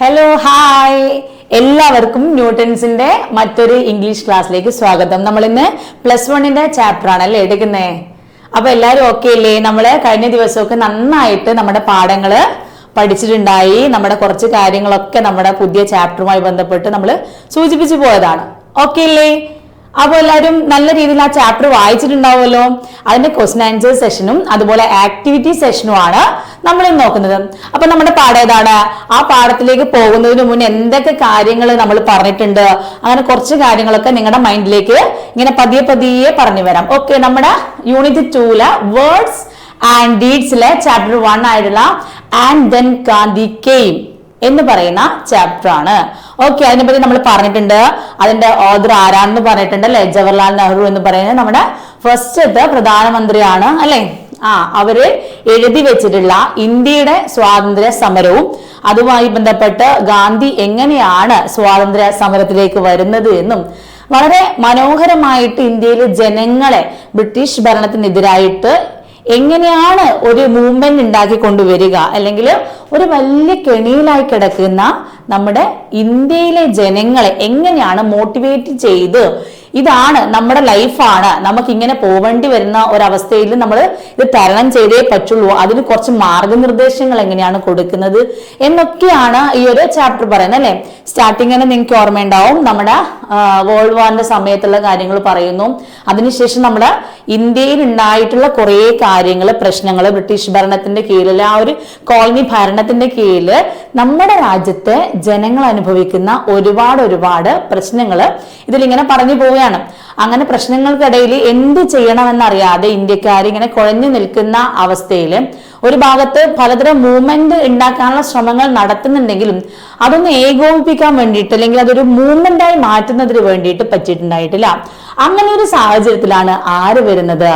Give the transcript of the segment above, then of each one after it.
Hello hi എല്ലാവർക്കും ന്യൂട്ടൺസിന്റെ മറ്റൊരു English ക്ലാസ്സിലേക്ക് സ്വാഗതം. നമ്മൾ ഇന്ന് +1 ചാപ്റ്റർ ആണല്ലേ എടുക്കുന്നേ. അപ്പൊ എല്ലാവരും ഓക്കെ അല്ലേ? നമ്മള് കഴിഞ്ഞ ദിവസമൊക്കെ നന്നായിട്ട് നമ്മുടെ പാഠങ്ങള് പഠിച്ചിട്ടുണ്ടായി. നമ്മുടെ കുറച്ച് കാര്യങ്ങളൊക്കെ നമ്മുടെ പുതിയ ചാപ്റ്ററുമായി ബന്ധപ്പെട്ട് നമ്മൾ സൂചിപ്പിച്ചു പോയതാണ്. ഓക്കെ അല്ലേ? അപ്പൊ എല്ലാവരും നല്ല രീതിയിൽ ആ ചാപ്റ്റർ വായിച്ചിട്ടുണ്ടാവുമല്ലോ. അതിന്റെ ക്വസ്റ്റ്യൻ ആൻസർ സെഷനും അതുപോലെ ആക്ടിവിറ്റി സെഷനും ആണ് നമ്മൾ നോക്കുന്നത്. അപ്പൊ നമ്മുടെ പാഠം ഏതാണ്? ആ പാഠത്തിലേക്ക് പോകുന്നതിന് മുന്നേ എന്തൊക്കെ കാര്യങ്ങൾ നമ്മൾ പറഞ്ഞിട്ടുണ്ട്, അങ്ങനെ കുറച്ച് കാര്യങ്ങളൊക്കെ നിങ്ങളുടെ മൈൻഡിലേക്ക് ഇങ്ങനെ പതിയെ പതിയെ പറഞ്ഞു വരാം. ഓക്കെ, നമ്മുടെ യൂണിറ്റ് 2 വേർഡ്സ് ആൻഡ് ഡീഡ്സിലെ ചാപ്റ്റർ 1 ആയിട്ടുള്ള ആൻഡ് ദെൻ ഗാന്ധി കെയിം എന്ന് പറയുന്ന ചാപ്റ്റർ ആണ്. ഓക്കെ, അതിനെപ്പറ്റി നമ്മൾ പറഞ്ഞിട്ടുണ്ട്. അതിന്റെ ഓഥർ ആരാണെന്ന് പറഞ്ഞിട്ടുണ്ട് അല്ലെ. ജവഹർലാൽ നെഹ്റു എന്ന് പറയുന്നത് നമ്മുടെ ഫസ്റ്റത്തെ പ്രധാനമന്ത്രിയാണ് അല്ലെ. അവര് എഴുതി വെച്ചിട്ടുള്ള ഇന്ത്യയുടെ സ്വാതന്ത്ര്യ സമരവും അതുമായി ബന്ധപ്പെട്ട് ഗാന്ധി എങ്ങനെയാണ് സ്വാതന്ത്ര്യ സമരത്തിലേക്ക് വരുന്നത് എന്നും വളരെ മനോഹരമായിട്ട് ഇന്ത്യയിലെ ജനങ്ങളെ ബ്രിട്ടീഷ് ഭരണത്തിനെതിരായിട്ട് എങ്ങനെയാണ് ഒരു മൂവ്മെന്റ് ഉണ്ടാക്കി കൊണ്ടുവരിക, അല്ലെങ്കിൽ ഒരു വലിയ കെണിയിലായി കിടക്കുന്ന നമ്മുടെ ഇന്ത്യയിലെ ജനങ്ങളെ എങ്ങനെയാണ് മോട്ടിവേറ്റ് ചെയ്ത് ഇതാണ് നമ്മുടെ ലൈഫാണ്, നമുക്ക് ഇങ്ങനെ പോവേണ്ടി വരുന്ന ഒരവസ്ഥയിൽ നമ്മൾ ഇത് തരണം ചെയ്തേ പറ്റുള്ളൂ, അതിന് കുറച്ച് മാർഗനിർദ്ദേശങ്ങൾ എങ്ങനെയാണ് കൊടുക്കുന്നത് എന്നൊക്കെയാണ് ഈ ഒരു ചാപ്റ്റർ പറയുന്നത് അല്ലെ. സ്റ്റാർട്ടിങ് തന്നെ നിങ്ങൾക്ക് ഓർമ്മയുണ്ടാവും, നമ്മുടെ വേൾഡ് വാറിന്റെ സമയത്തുള്ള കാര്യങ്ങൾ പറയുന്നു. അതിനുശേഷം നമ്മുടെ ഇന്ത്യയിൽ ഉണ്ടായിട്ടുള്ള കുറെ കാര്യങ്ങൾ, പ്രശ്നങ്ങൾ, ബ്രിട്ടീഷ് ഭരണത്തിന്റെ കീഴിൽ, ആ ഒരു കോളനി ഭരണത്തിന്റെ കീഴിൽ നമ്മുടെ രാജ്യത്തെ ജനങ്ങൾ അനുഭവിക്കുന്ന ഒരുപാട് പ്രശ്നങ്ങൾ ഇതിലിങ്ങനെ പറഞ്ഞു പോവുകയാണ്. അങ്ങനെ പ്രശ്നങ്ങൾക്കിടയിൽ എന്ത് ചെയ്യണമെന്നറിയാതെ ഇന്ത്യക്കാർ ഇങ്ങനെ കുഴഞ്ഞു നിൽക്കുന്ന അവസ്ഥയിൽ ഒരു ഭാഗത്ത് പലതരം മൂവ്മെന്റ് ഉണ്ടാക്കാനുള്ള ശ്രമങ്ങൾ നടത്തുന്നുണ്ടെങ്കിലും അതൊന്ന് ഏകോപിപ്പിക്കാൻ വേണ്ടിയിട്ട് അല്ലെങ്കിൽ അതൊരു മൂവ്മെന്റായി മാറ്റുന്നതിന് വേണ്ടിയിട്ട് പറ്റിയിട്ടുണ്ടായിട്ടില്ല. അങ്ങനെ ഒരു സാഹചര്യത്തിലാണ് ആര് വരുന്നത്?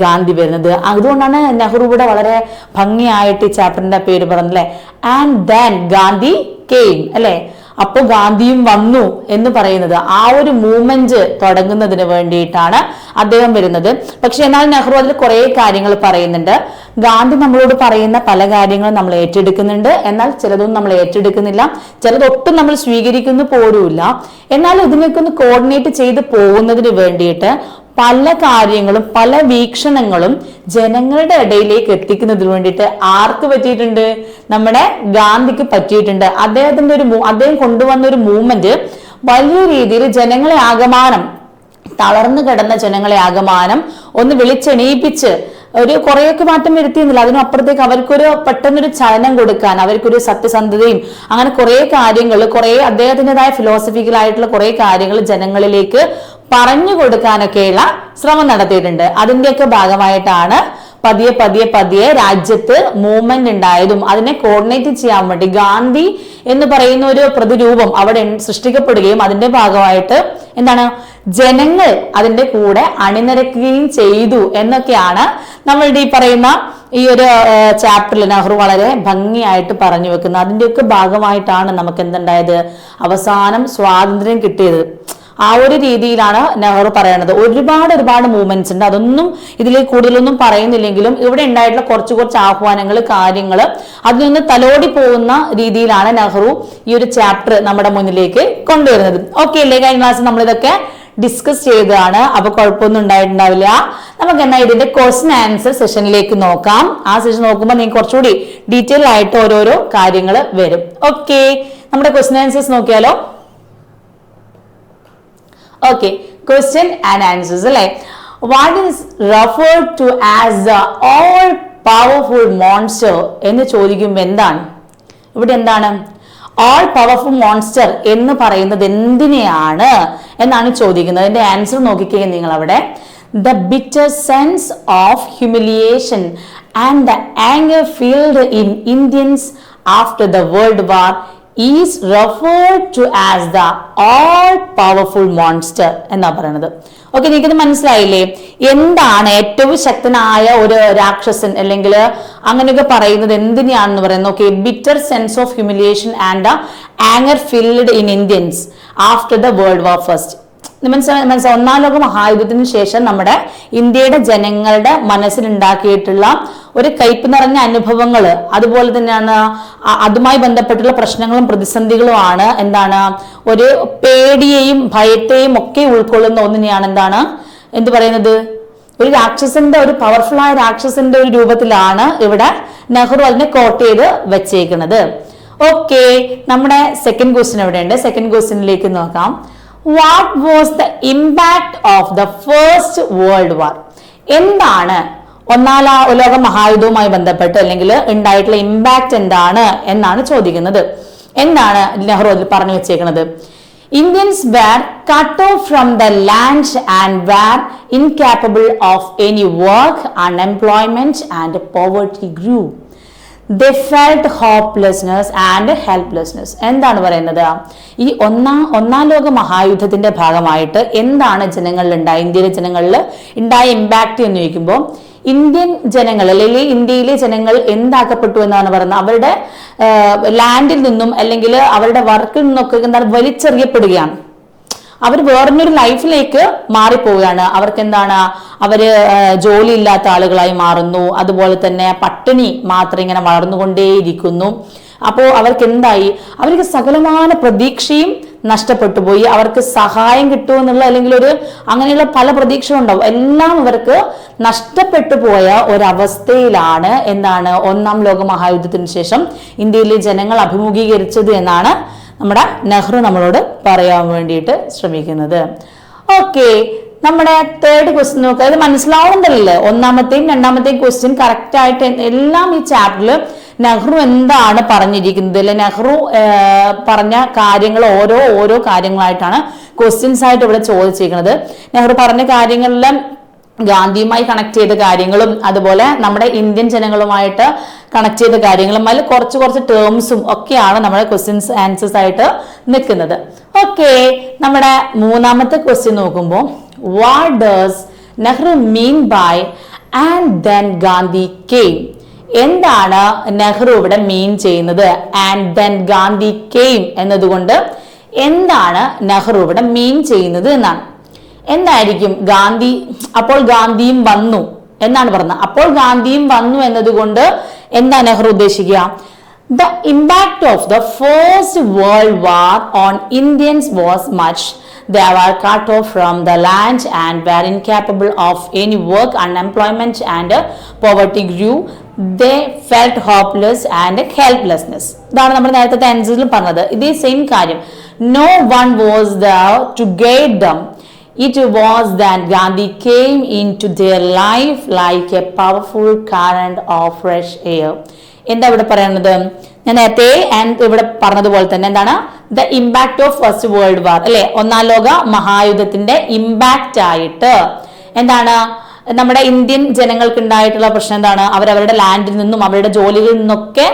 ഗാന്ധി വരുന്നത്. അതുകൊണ്ടാണ് നെഹ്റു ഇവിടെ വളരെ ഭംഗിയായിട്ട് ഈ ചാപ്റ്ററിന്റെ പേര് പറഞ്ഞല്ലേ, ആൻഡ് ദെൻ ഗാന്ധി കെയിം അല്ലെ. അപ്പൊ ഗാന്ധിയും വന്നു എന്ന് പറയുന്നത് ആ ഒരു മൂവ്മെന്റ് തുടങ്ങുന്നതിന് വേണ്ടിയിട്ടാണ് അദ്ദേഹം വരുന്നത്. പക്ഷെ എന്നാൽ നെഹ്റു അതിൽ കുറെ കാര്യങ്ങൾ പറയുന്നുണ്ട്. ഗാന്ധി നമ്മളോട് പറയുന്ന പല കാര്യങ്ങളും നമ്മൾ ഏറ്റെടുക്കുന്നുണ്ട്, എന്നാൽ ചിലതൊന്നും നമ്മൾ ഏറ്റെടുക്കുന്നില്ല, ചിലതൊട്ടും നമ്മൾ സ്വീകരിക്കുന്നു പോലുമില്ല. എന്നാൽ ഇതിനൊക്കെ ഒന്ന് കോർഡിനേറ്റ് ചെയ്ത് പോകുന്നതിന് വേണ്ടിയിട്ട് പല കാര്യങ്ങളും പല വീക്ഷണങ്ങളും ജനങ്ങളുടെ ഇടയിലേക്ക് എത്തിക്കുന്നതിന് വേണ്ടിയിട്ട് ആർക്ക് പറ്റിയിട്ടുണ്ട്? നമ്മുടെ ഗാന്ധിക്ക് പറ്റിയിട്ടുണ്ട്. അദ്ദേഹം കൊണ്ടുവന്ന ഒരു മൂവ്മെന്റ് വലിയ രീതിയിൽ ജനങ്ങളെ ആകമാനം, തളർന്നു കിടന്ന ജനങ്ങളെ ആകമാനം ഒന്ന് വിളിച്ചെണീപ്പിച്ച് ഒരു കുറെയൊക്കെ മാറ്റം വരുത്തിയെന്നില്ല, അതിനപ്പുറത്തേക്ക് അവർക്കൊരു പെട്ടെന്നൊരു ചലനം കൊടുക്കാൻ, അവർക്കൊരു സത്യസന്ധതയും അങ്ങനെ കുറെ കാര്യങ്ങൾ, കുറെ അദ്ദേഹത്തിൻ്റെതായ ഫിലോസഫിക്കലായിട്ടുള്ള കുറെ കാര്യങ്ങൾ ജനങ്ങളിലേക്ക് പറഞ്ഞു കൊടുക്കാനൊക്കെയുള്ള ശ്രമം നടത്തിയിട്ടുണ്ട്. അതിന്റെയൊക്കെ ഭാഗമായിട്ടാണ് പതിയെ രാജ്യത്ത് മൂവ്മെന്റ് ഉണ്ടായതും അതിനെ കോർഡിനേറ്റ് ചെയ്യാൻ വേണ്ടി ഗാന്ധി എന്ന് പറയുന്ന ഒരു പ്രതിരൂപം അവിടെ സൃഷ്ടിക്കപ്പെടുകയും അതിന്റെ ഭാഗമായിട്ട് എന്താണ് ജനങ്ങൾ അതിന്റെ കൂടെ അണിനിരക്കുകയും ചെയ്തു എന്നൊക്കെയാണ് നമ്മളുടെ ഈ പറയുന്ന ഈ ഒരു ചാപ്റ്ററിൽ നെഹ്റു വളരെ ഭംഗിയായിട്ട് പറഞ്ഞു വെക്കുന്നത്. അതിന്റെയൊക്കെ ഭാഗമായിട്ടാണ് നമുക്ക് എന്തുണ്ടായത്? അവസാനം സ്വാതന്ത്ര്യം കിട്ടിയത്. ആ ഒരു രീതിയിലാണ് നെഹ്റു പറയുന്നത്. ഒരുപാട് മൂവ്മെന്റ്സ് ഉണ്ട്, അതൊന്നും ഇതിലേക്ക് കൂടുതലൊന്നും പറയുന്നില്ലെങ്കിലും ഇവിടെ ഉണ്ടായിട്ടുള്ള കുറച്ച് ആഹ്വാനങ്ങൾ, കാര്യങ്ങൾ അതിനൊന്ന് തലോടി പോകുന്ന രീതിയിലാണ് നെഹ്റു ഈ ഒരു ചാപ്റ്റർ നമ്മുടെ മുന്നിലേക്ക് കൊണ്ടുവരുന്നത്. ഓക്കെ അല്ലേ? കഴിഞ്ഞ ക്ലാസ് നമ്മളിതൊക്കെ ഡിസ്കസ് ചെയ്തതാണ്, അപ്പൊ കുഴപ്പമൊന്നും ഉണ്ടായിട്ടുണ്ടാവില്ല. നമുക്ക് എന്നാൽ ഇതിന്റെ ക്വസ്റ്റ്യൻ ആൻസർ സെഷനിലേക്ക് നോക്കാം. ആ സെഷൻ നോക്കുമ്പോൾ നിങ്ങൾക്ക് കുറച്ചുകൂടി ഡീറ്റെയിൽ ആയിട്ട് ഓരോരോ കാര്യങ്ങൾ വരും. ഓക്കെ, നമ്മുടെ ക്വസ്റ്റ്യൻ ആൻസേഴ്സ് നോക്കിയാലോ? ഓക്കെ, ക്വസ്റ്റ്യൻ ആൻഡ് ആൻസേഴ്സ് അല്ലെ. What is referred to as the all powerful monster എന്ന് ചോദിക്കുമ്പോൾ എന്താണ് ഇവിടെ? എന്താണ് ഓൾ പവർഫുൾ മോൺസ്റ്റർ എന്ന് പറയുന്നത് എന്തിനെയാണ് എന്നാണ് ചോദിക്കുന്നത്. അതിന്റെ ആൻസർ നോക്കിക്കേ നിങ്ങൾ അവിടെ. The bitter sense of humiliation and the anger felt in Indians after the world war is referred to as the all powerful monster എന്നാ പറയുന്നത്. ഓക്കെ, നിങ്ങൾക്കിത് മനസ്സിലായില്ലേ? എന്താണ് ഏറ്റവും ശക്തനായ ഒരു രാക്ഷസൻ അല്ലെങ്കിൽ അങ്ങനെയൊക്കെ പറയുന്നത് എന്തിനാണെന്ന് പറയുന്നത്? Okay, bitter sense of humiliation and anger felt in Indians after the world war first. മനസ്സിലായി, ഒന്നാം ലോക മഹായുദ്ധത്തിന് ശേഷം നമ്മുടെ ഇന്ത്യയുടെ ജനങ്ങളുടെ മനസ്സിലുണ്ടാക്കിയിട്ടുള്ള ഒരു കയ്പ് നിറഞ്ഞ അനുഭവങ്ങൾ, അതുപോലെ തന്നെയാണ് അതുമായി ബന്ധപ്പെട്ടുള്ള പ്രശ്നങ്ങളും പ്രതിസന്ധികളുമാണ് എന്താണ് ഒരു പേടിയെയും ഭയത്തെയും ഒക്കെ ഉൾക്കൊള്ളുന്ന ഒന്നിനെയാണ് എന്ത് പറയുന്നത്, ഒരു രാക്ഷസന്റെ, ഒരു പവർഫുൾ ആയ രാക്ഷസന്റെ ഒരു രൂപത്തിലാണ് ഇവിടെ നെഹ്റു അതിനെ കോട്ട് ചെയ്ത് വെച്ചേക്കുന്നത്. ഓക്കെ, നമ്മുടെ സെക്കൻഡ് ക്വസ്റ്റ്യൻ എവിടെയുണ്ട്? സെക്കൻഡ് ക്വസ്റ്റ്യനിലേക്ക് നോക്കാം. What was the impact of the first world war? എന്താണ് ഒന്നാം ലോക മഹായുദ്ധവുമായി ബന്ധപ്പെട്ട് അല്ലെങ്കിൽ ഉണ്ടായിട്ടുള്ള ഇമ്പാക്ട് എന്താണ് എന്നാണ് ചോദിക്കുന്നത്. എന്താണ് നെഹ്റു അതിൽ പറഞ്ഞു വെച്ചേക്കുന്നത്? Indians were cut off from the land and were incapable of any work, unemployment and poverty grew. They felt hopelessness and helplessness. എന്താണ് പറയുന്നത്? ഈ ഒന്നാം ലോക മഹായുദ്ധത്തിന്റെ ഭാഗമായിട്ട് എന്താണ് ജനങ്ങളിൽ ഉണ്ടായ, ഇന്ത്യയിലെ ജനങ്ങളിൽ ഉണ്ടായ ഇമ്പാക്ട് എന്ന് ചോദിക്കുമ്പോൾ ഇന്ത്യൻ ജനങ്ങൾ അല്ലെങ്കിൽ ഇന്ത്യയിലെ ജനങ്ങൾ എന്താക്കപ്പെട്ടു എന്നാണ് പറയുന്നത്? അവരുടെ ലാൻഡിൽ നിന്നും അല്ലെങ്കിൽ അവരുടെ വർക്കിൽ നിന്നൊക്കെ എന്താണ് വലിച്ചെറിയപ്പെടുകയാണ്. അവർ വേറൊരു ലൈഫിലേക്ക് മാറിപ്പോവുകയാണ്. അവർക്ക് എന്താണ്, അവര് ജോലി ഇല്ലാത്ത ആളുകളായി മാറുന്നു. അതുപോലെ തന്നെ പട്ടിണി മാത്രം ഇങ്ങനെ വളർന്നുകൊണ്ടേയിരിക്കുന്നു. അപ്പോൾ അവർക്ക് എന്തായി? അവർക്ക് സകലമായ പ്രതീക്ഷയും നഷ്ടപ്പെട്ടു പോയി. അവർക്ക് സഹായം കിട്ടുമെന്നുള്ള അല്ലെങ്കിൽ അങ്ങനെയുള്ള പല പ്രതീക്ഷകളും ഉണ്ടാവും. എല്ലാം അവർക്ക് നഷ്ടപ്പെട്ടു പോയ ഒരവസ്ഥയിലാണ് എന്താണ് ഒന്നാം ലോക മഹായുദ്ധത്തിന് ശേഷം ഇന്ത്യയിലെ ജനങ്ങൾ അഭിമുഖീകരിച്ചത് എന്നാണ് നമ്മുടെ നെഹ്റു നമ്മളോട് പറയാൻ വേണ്ടിയിട്ട് ശ്രമിക്കുന്നത്. ഓക്കെ, നമ്മുടെ തേർഡ് ക്വസ്റ്റ്യൻ നോക്കുക. ഇത് മനസ്സിലാവുന്നുണ്ടല്ലേ? ഒന്നാമത്തെയും രണ്ടാമത്തെയും ക്വസ്റ്റ്യൻ കറക്റ്റ് ആയിട്ട് എല്ലാം ഈ ചാപ്റ്ററിൽ നെഹ്റു എന്താണ് പറഞ്ഞിരിക്കുന്നത്, അല്ലെ നെഹ്റു പറഞ്ഞ കാര്യങ്ങൾ ഓരോ കാര്യങ്ങളായിട്ടാണ് ക്വസ്റ്റ്യൻസ് ആയിട്ട് ഇവിടെ ചോദിച്ചിരിക്കുന്നത്. നെഹ്റു പറഞ്ഞ കാര്യങ്ങളെല്ലാം ഗാന്ധിയുമായി കണക്ട് ചെയ്ത കാര്യങ്ങളും അതുപോലെ നമ്മുടെ ഇന്ത്യൻ ജനങ്ങളുമായിട്ട് കണക്ട് ചെയ്ത കാര്യങ്ങളും അതിൽ കുറച്ച് ടേംസും ഒക്കെയാണ് നമ്മുടെ ക്വസ്റ്റ്യൻസ് ആൻസേഴ്സ് ആയിട്ട് നിൽക്കുന്നത്. ഓക്കെ, നമ്മുടെ മൂന്നാമത്തെ ക്വസ്റ്റ്യൻ നോക്കുമ്പോൾ what does Nehru mean by and then Gandhi came? എന്താണ് നെഹ്റു ഇവിടെ മീൻ ചെയ്യുന്നത്? ആൻഡ് ദെൻ ഗാന്ധി കെയിം എന്നതുകൊണ്ട് എന്താണ് നെഹ്റു ഇവിടെ മീൻ ചെയ്യുന്നത് എന്നാണ്. എന്തായിരിക്കും? അപ്പോൾ ഗാന്ധിയും വന്നു എന്നാണ് പറഞ്ഞത്. അപ്പോൾ ഗാന്ധിയും വന്നു എന്നതുകൊണ്ട് എന്താ Nehru ഉദ്ദേശിക്കുക? The impact of the First World War on Indians was much. They were cut off from the land and were incapable of any work. Unemployment and poverty grew. They felt hopeless and helplessness. ഇതാണ് നമ്മൾ നേരത്തെ ആൻസറിൽ പറഞ്ഞത്. ഇതേ same കാര്യം. No one was there to guide them. It was that Gandhi came into their life like a powerful current of fresh air. എന്താ ഇവിടെ പറയുന്നത്? ഞാൻ നേരത്തെ ഇവിടെ പറഞ്ഞതുപോലെ തന്നെ എന്താണ് the impact of first world war, അല്ലെ? ഒന്നാം ലോക മഹായുദ്ധത്തിന്റെ ഇമ്പാക്റ്റ് ആയിട്ട് എന്താണ് നമ്മുടെ ഇന്ത്യൻ ജനങ്ങൾക്ക് ഉണ്ടായിട്ടുള്ള പ്രശ്നം എന്താണ്? അവരവരുടെ ലാൻഡിൽ നിന്നും അവരുടെ ജോലികളിൽ നിന്നൊക്കെ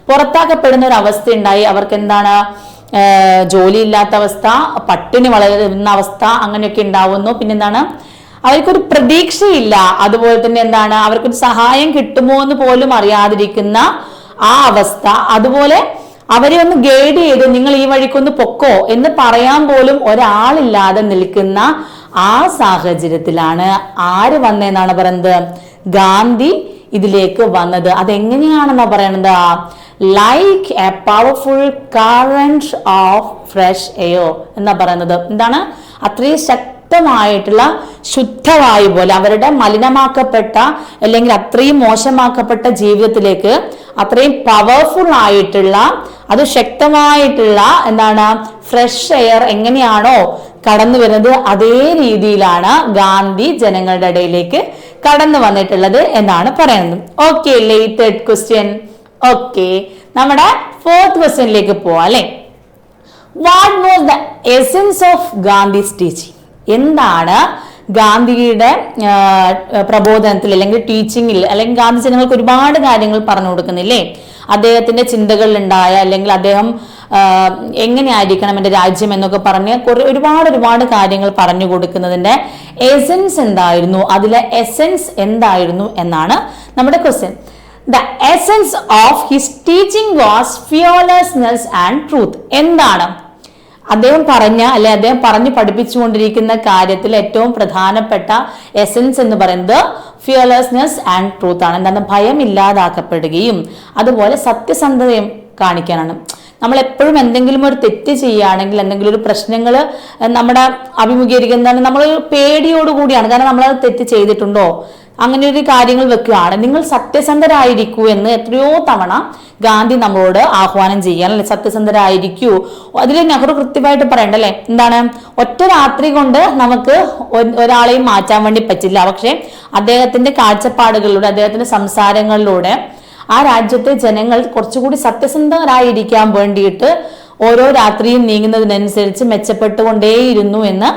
പുറത്താക്കപ്പെടുന്ന ഒരു അവസ്ഥ ഉണ്ടായി. അവർക്ക് എന്താണ് ജോലിയില്ലാത്ത അവസ്ഥ, പട്ടിണി വളരുന്ന അവസ്ഥ, അങ്ങനെയൊക്കെ ഉണ്ടാവുന്നു. പിന്നെന്താണ് അവർക്കൊരു പ്രതീക്ഷയില്ല. അതുപോലെ തന്നെ എന്താണ് അവർക്കൊരു സഹായം കിട്ടുമോ എന്ന് പോലും അറിയാതിരിക്കുന്ന ആ അവസ്ഥ. അതുപോലെ അവരെ ഒന്ന് ഗൈഡ് ചെയ്ത് നിങ്ങൾ ഈ വഴിക്കൊന്ന് പൊക്കോ എന്ന് പറയാൻ പോലും ഒരാളില്ലാതെ നിൽക്കുന്ന ആ സാഹചര്യത്തിലാണ് ആര് വന്നതെന്നാണ് പറയുന്നത്? ഗാന്ധി ഇതിലേക്ക് വന്നത്. അതെങ്ങനെയാണെന്നാ പറയണത്? Like A powerful current of fresh air എന്നാ പറയുന്നത്. എന്താണ്? അത്രയും ശക്തമായിട്ടുള്ള ശുദ്ധവായു പോലെ അവരുടെ മലിനമാക്കപ്പെട്ട അല്ലെങ്കിൽ അത്രയും മോശമാക്കപ്പെട്ട ജീവിതത്തിലേക്ക് അത്രയും പവർഫുൾ ആയിട്ടുള്ള അത് ശക്തമായിട്ടുള്ള എന്താണ് ഫ്രഷ് എയർ എങ്ങനെയാണോ കടന്നു വരുന്നത് അതേ രീതിയിലാണ് ഗാന്ധി ജനങ്ങളുടെ ഇടയിലേക്ക് കടന്നു വന്നിട്ടുള്ളത് എന്നാണ് പറയുന്നത്. ഓക്കെ അല്ലേ? Third question. ഓക്കെ, നമ്മുടെ ഫോർത്ത് ക്വസ്റ്റ്യനിലേക്ക് പോവാം അല്ലെ. What was the essence of Gandhi's teaching? എന്താണ് ഗാന്ധിയുടെ പ്രബോധനത്തിൽ അല്ലെങ്കിൽ ടീച്ചിങ്ങിൽ അല്ലെങ്കിൽ ഗാന്ധി ജനങ്ങൾക്ക് ഒരുപാട് കാര്യങ്ങൾ പറഞ്ഞു കൊടുക്കുന്നില്ലേ? അദ്ദേഹത്തിന്റെ ചിന്തകളിലുണ്ടായ അല്ലെങ്കിൽ അദ്ദേഹം എങ്ങനെയായിരിക്കണം എൻ്റെ രാജ്യം എന്നൊക്കെ പറഞ്ഞ് ഒരുപാട് കാര്യങ്ങൾ പറഞ്ഞു കൊടുക്കുന്നതിന്റെ എസൻസ് എന്തായിരുന്നു, അതിലെ എസൻസ് എന്തായിരുന്നു എന്നാണ് നമ്മുടെ question. The essence of his teaching was fearlessness and truth. എന്താണ് അദ്ദേഹം പറഞ്ഞു പഠിപ്പിച്ചുകൊണ്ടിരിക്കുന്ന കാര്യത്തിൽ ഏറ്റവും പ്രധാനപ്പെട്ട എസൻസ് എന്ന് പറയുന്നത് ഫിയർലെസ്നെസ് ആൻഡ് ട്രൂത്ത് ആണ്. എന്താണ്? ഭയം ഇല്ലാതാക്കപ്പെടുകയും അതുപോലെ സത്യസന്ധതയും കാണിക്കാനാണ്. നമ്മൾ എപ്പോഴും എന്തെങ്കിലും ഒരു തെറ്റ് ചെയ്യുകയാണെങ്കിൽ, എന്തെങ്കിലും ഒരു പ്രശ്നങ്ങൾ നമ്മുടെ അഭിമുഖീകരിക്കുന്നതാണ് നമ്മൾ പേടിയോടുകൂടിയാണ്. കാരണം നമ്മൾ തെറ്റ് ചെയ്തിട്ടുണ്ടോ അങ്ങനെ ഒരു കാര്യങ്ങൾ വെക്കുകയാണ്. നിങ്ങൾ സത്യസന്ധരായിരിക്കൂ എന്ന് എത്രയോ തവണ ഗാന്ധി നമ്മളോട് ആഹ്വാനം ചെയ്യാൻ, അല്ലെ? സത്യസന്ധരായിരിക്കൂ. അതിൽ നെഹ്റു കൃത്യമായിട്ട് പറയണ്ടല്ലേ, എന്താണ്? ഒറ്റ രാത്രി കൊണ്ട് നമുക്ക് ഒരാളെയും മാറ്റാൻ വേണ്ടി പറ്റില്ല. പക്ഷെ അദ്ദേഹത്തിന്റെ കാഴ്ചപ്പാടുകളിലൂടെ, അദ്ദേഹത്തിന്റെ സംസാരങ്ങളിലൂടെ ആ രാജ്യത്തെ ജനങ്ങൾ കുറച്ചുകൂടി സത്യസന്ധരായിരിക്കാൻ വേണ്ടിയിട്ട് ഓരോ രാത്രിയും നീങ്ങുന്നതിനനുസരിച്ച് മെച്ചപ്പെട്ടുകൊണ്ടേയിരുന്നു എന്ന്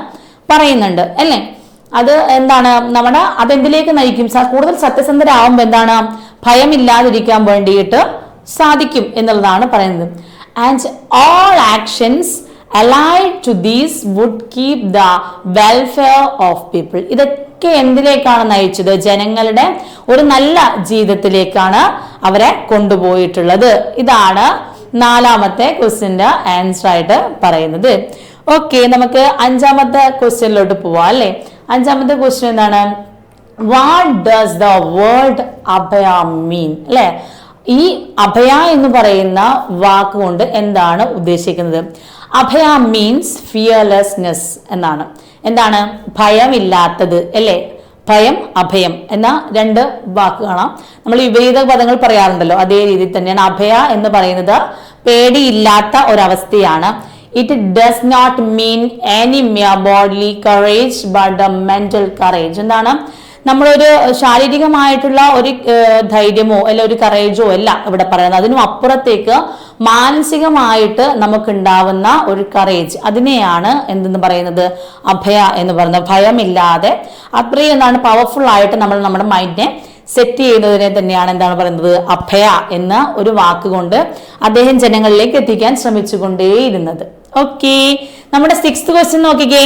പറയുന്നുണ്ട്, അല്ലേ? അത് എന്താണ്? നമ്മുടെ അതെന്തിലേക്ക് നയിക്കും? കൂടുതൽ സത്യസന്ധരാകുമ്പോൾ എന്താണ്? ഭയമില്ലാതിരിക്കാൻ വേണ്ടിയിട്ട് സാധിക്കും എന്നുള്ളതാണ് പറയുന്നത്. And all actions allied to these would keep the welfare of people. ഇതൊക്കെ എന്തിലേക്കാണ് നയിച്ചത്? ജനങ്ങളുടെ ഒരു നല്ല ജീവിതത്തിലേക്കാണ് അവരെ കൊണ്ടുപോയിട്ടുള്ളത്. ഇതാണ് 4ാമത്തെ ക്വസ്റ്റ്യന്റെ ആൻസർ ആയിട്ട് പറയുന്നത്. ഓക്കെ, നമുക്ക് 5ാമത്തെ ക്വസ്റ്റ്യനിലോട്ട് പോവാം, അല്ലെ? 5ാമത്തെ ക്വസ്റ്റ്യൻ എന്താണ്? വാട്ട് ഡസ് ദ വേർഡ് അഭയ മീൻ? അല്ലെ, ഈ അഭയ എന്ന് പറയുന്ന വാക്കുകൊണ്ട് എന്താണ് ഉദ്ദേശിക്കുന്നത്? അഭയ മീൻസ് ഫിയർലെസ്നെസ് എന്നാണ്. എന്താണ്? ഭയമില്ലാത്തത്, അല്ലേ? ഭയം, അഭയം എന്ന 2 വാക്ക് കാണാം. നമ്മൾ വിപരീത പദങ്ങൾ പറയാറുണ്ടല്ലോ, അതേ രീതിയിൽ തന്നെയാണ് അഭയ എന്ന് പറയുന്നത് പേടിയില്ലാത്ത ഒരവസ്ഥയാണ്. It does not mean any mere body courage but the mental courage. എന്താണ്? നമ്മളൊരു ശാരീരികമായിട്ടുള്ള ഒരു ധൈര്യമോ അല്ല ഒരു കറേജോ അല്ല ഇവിടെ പറയുന്നത്. അതിനും അപ്പുറത്തേക്ക് മാനസികമായിട്ട് നമുക്കുണ്ടാവുന്ന ഒരു കറേജ്, അതിനെയാണ് എന്തെന്ന് പറയുന്നത്? അഭയ എന്ന് പറയുന്നത്. ഭയമില്ലാതെ അത്രയും എന്താണ് പവർഫുൾ ആയിട്ട് നമ്മൾ നമ്മുടെ മൈൻഡിനെ സെറ്റ് ചെയ്യുന്നതിനെ തന്നെയാണ് എന്താണ് പറയുന്നത്? അഭയ എന്ന ഒരു വാക്കുകൊണ്ട് അദ്ദേഹം ജനങ്ങളിലേക്ക് എത്തിക്കാൻ ശ്രമിച്ചുകൊണ്ടേയിരുന്നത്. ഓക്കെ, നമ്മുടെ 6th ക്വസ്റ്റ്യൻ നോക്കിക്കേ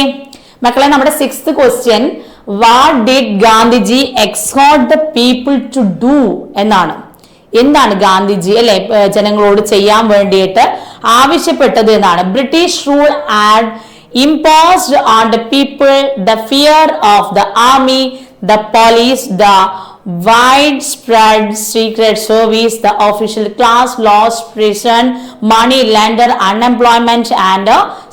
മക്കളെ. നമ്മുടെ 6th question, what did Gandhiji exhort the people to do എന്നാണ്. എന്താണ് ഗാന്ധിജി, അല്ലെ, ജനങ്ങളോട് ചെയ്യാൻ വേണ്ടിയിട്ട് ആവശ്യപ്പെട്ടത് എന്നാണ്? British rule and imposed on the people the fear of the army, the police, the widespread secret service, the official class, laws, prison, money lender, unemployment and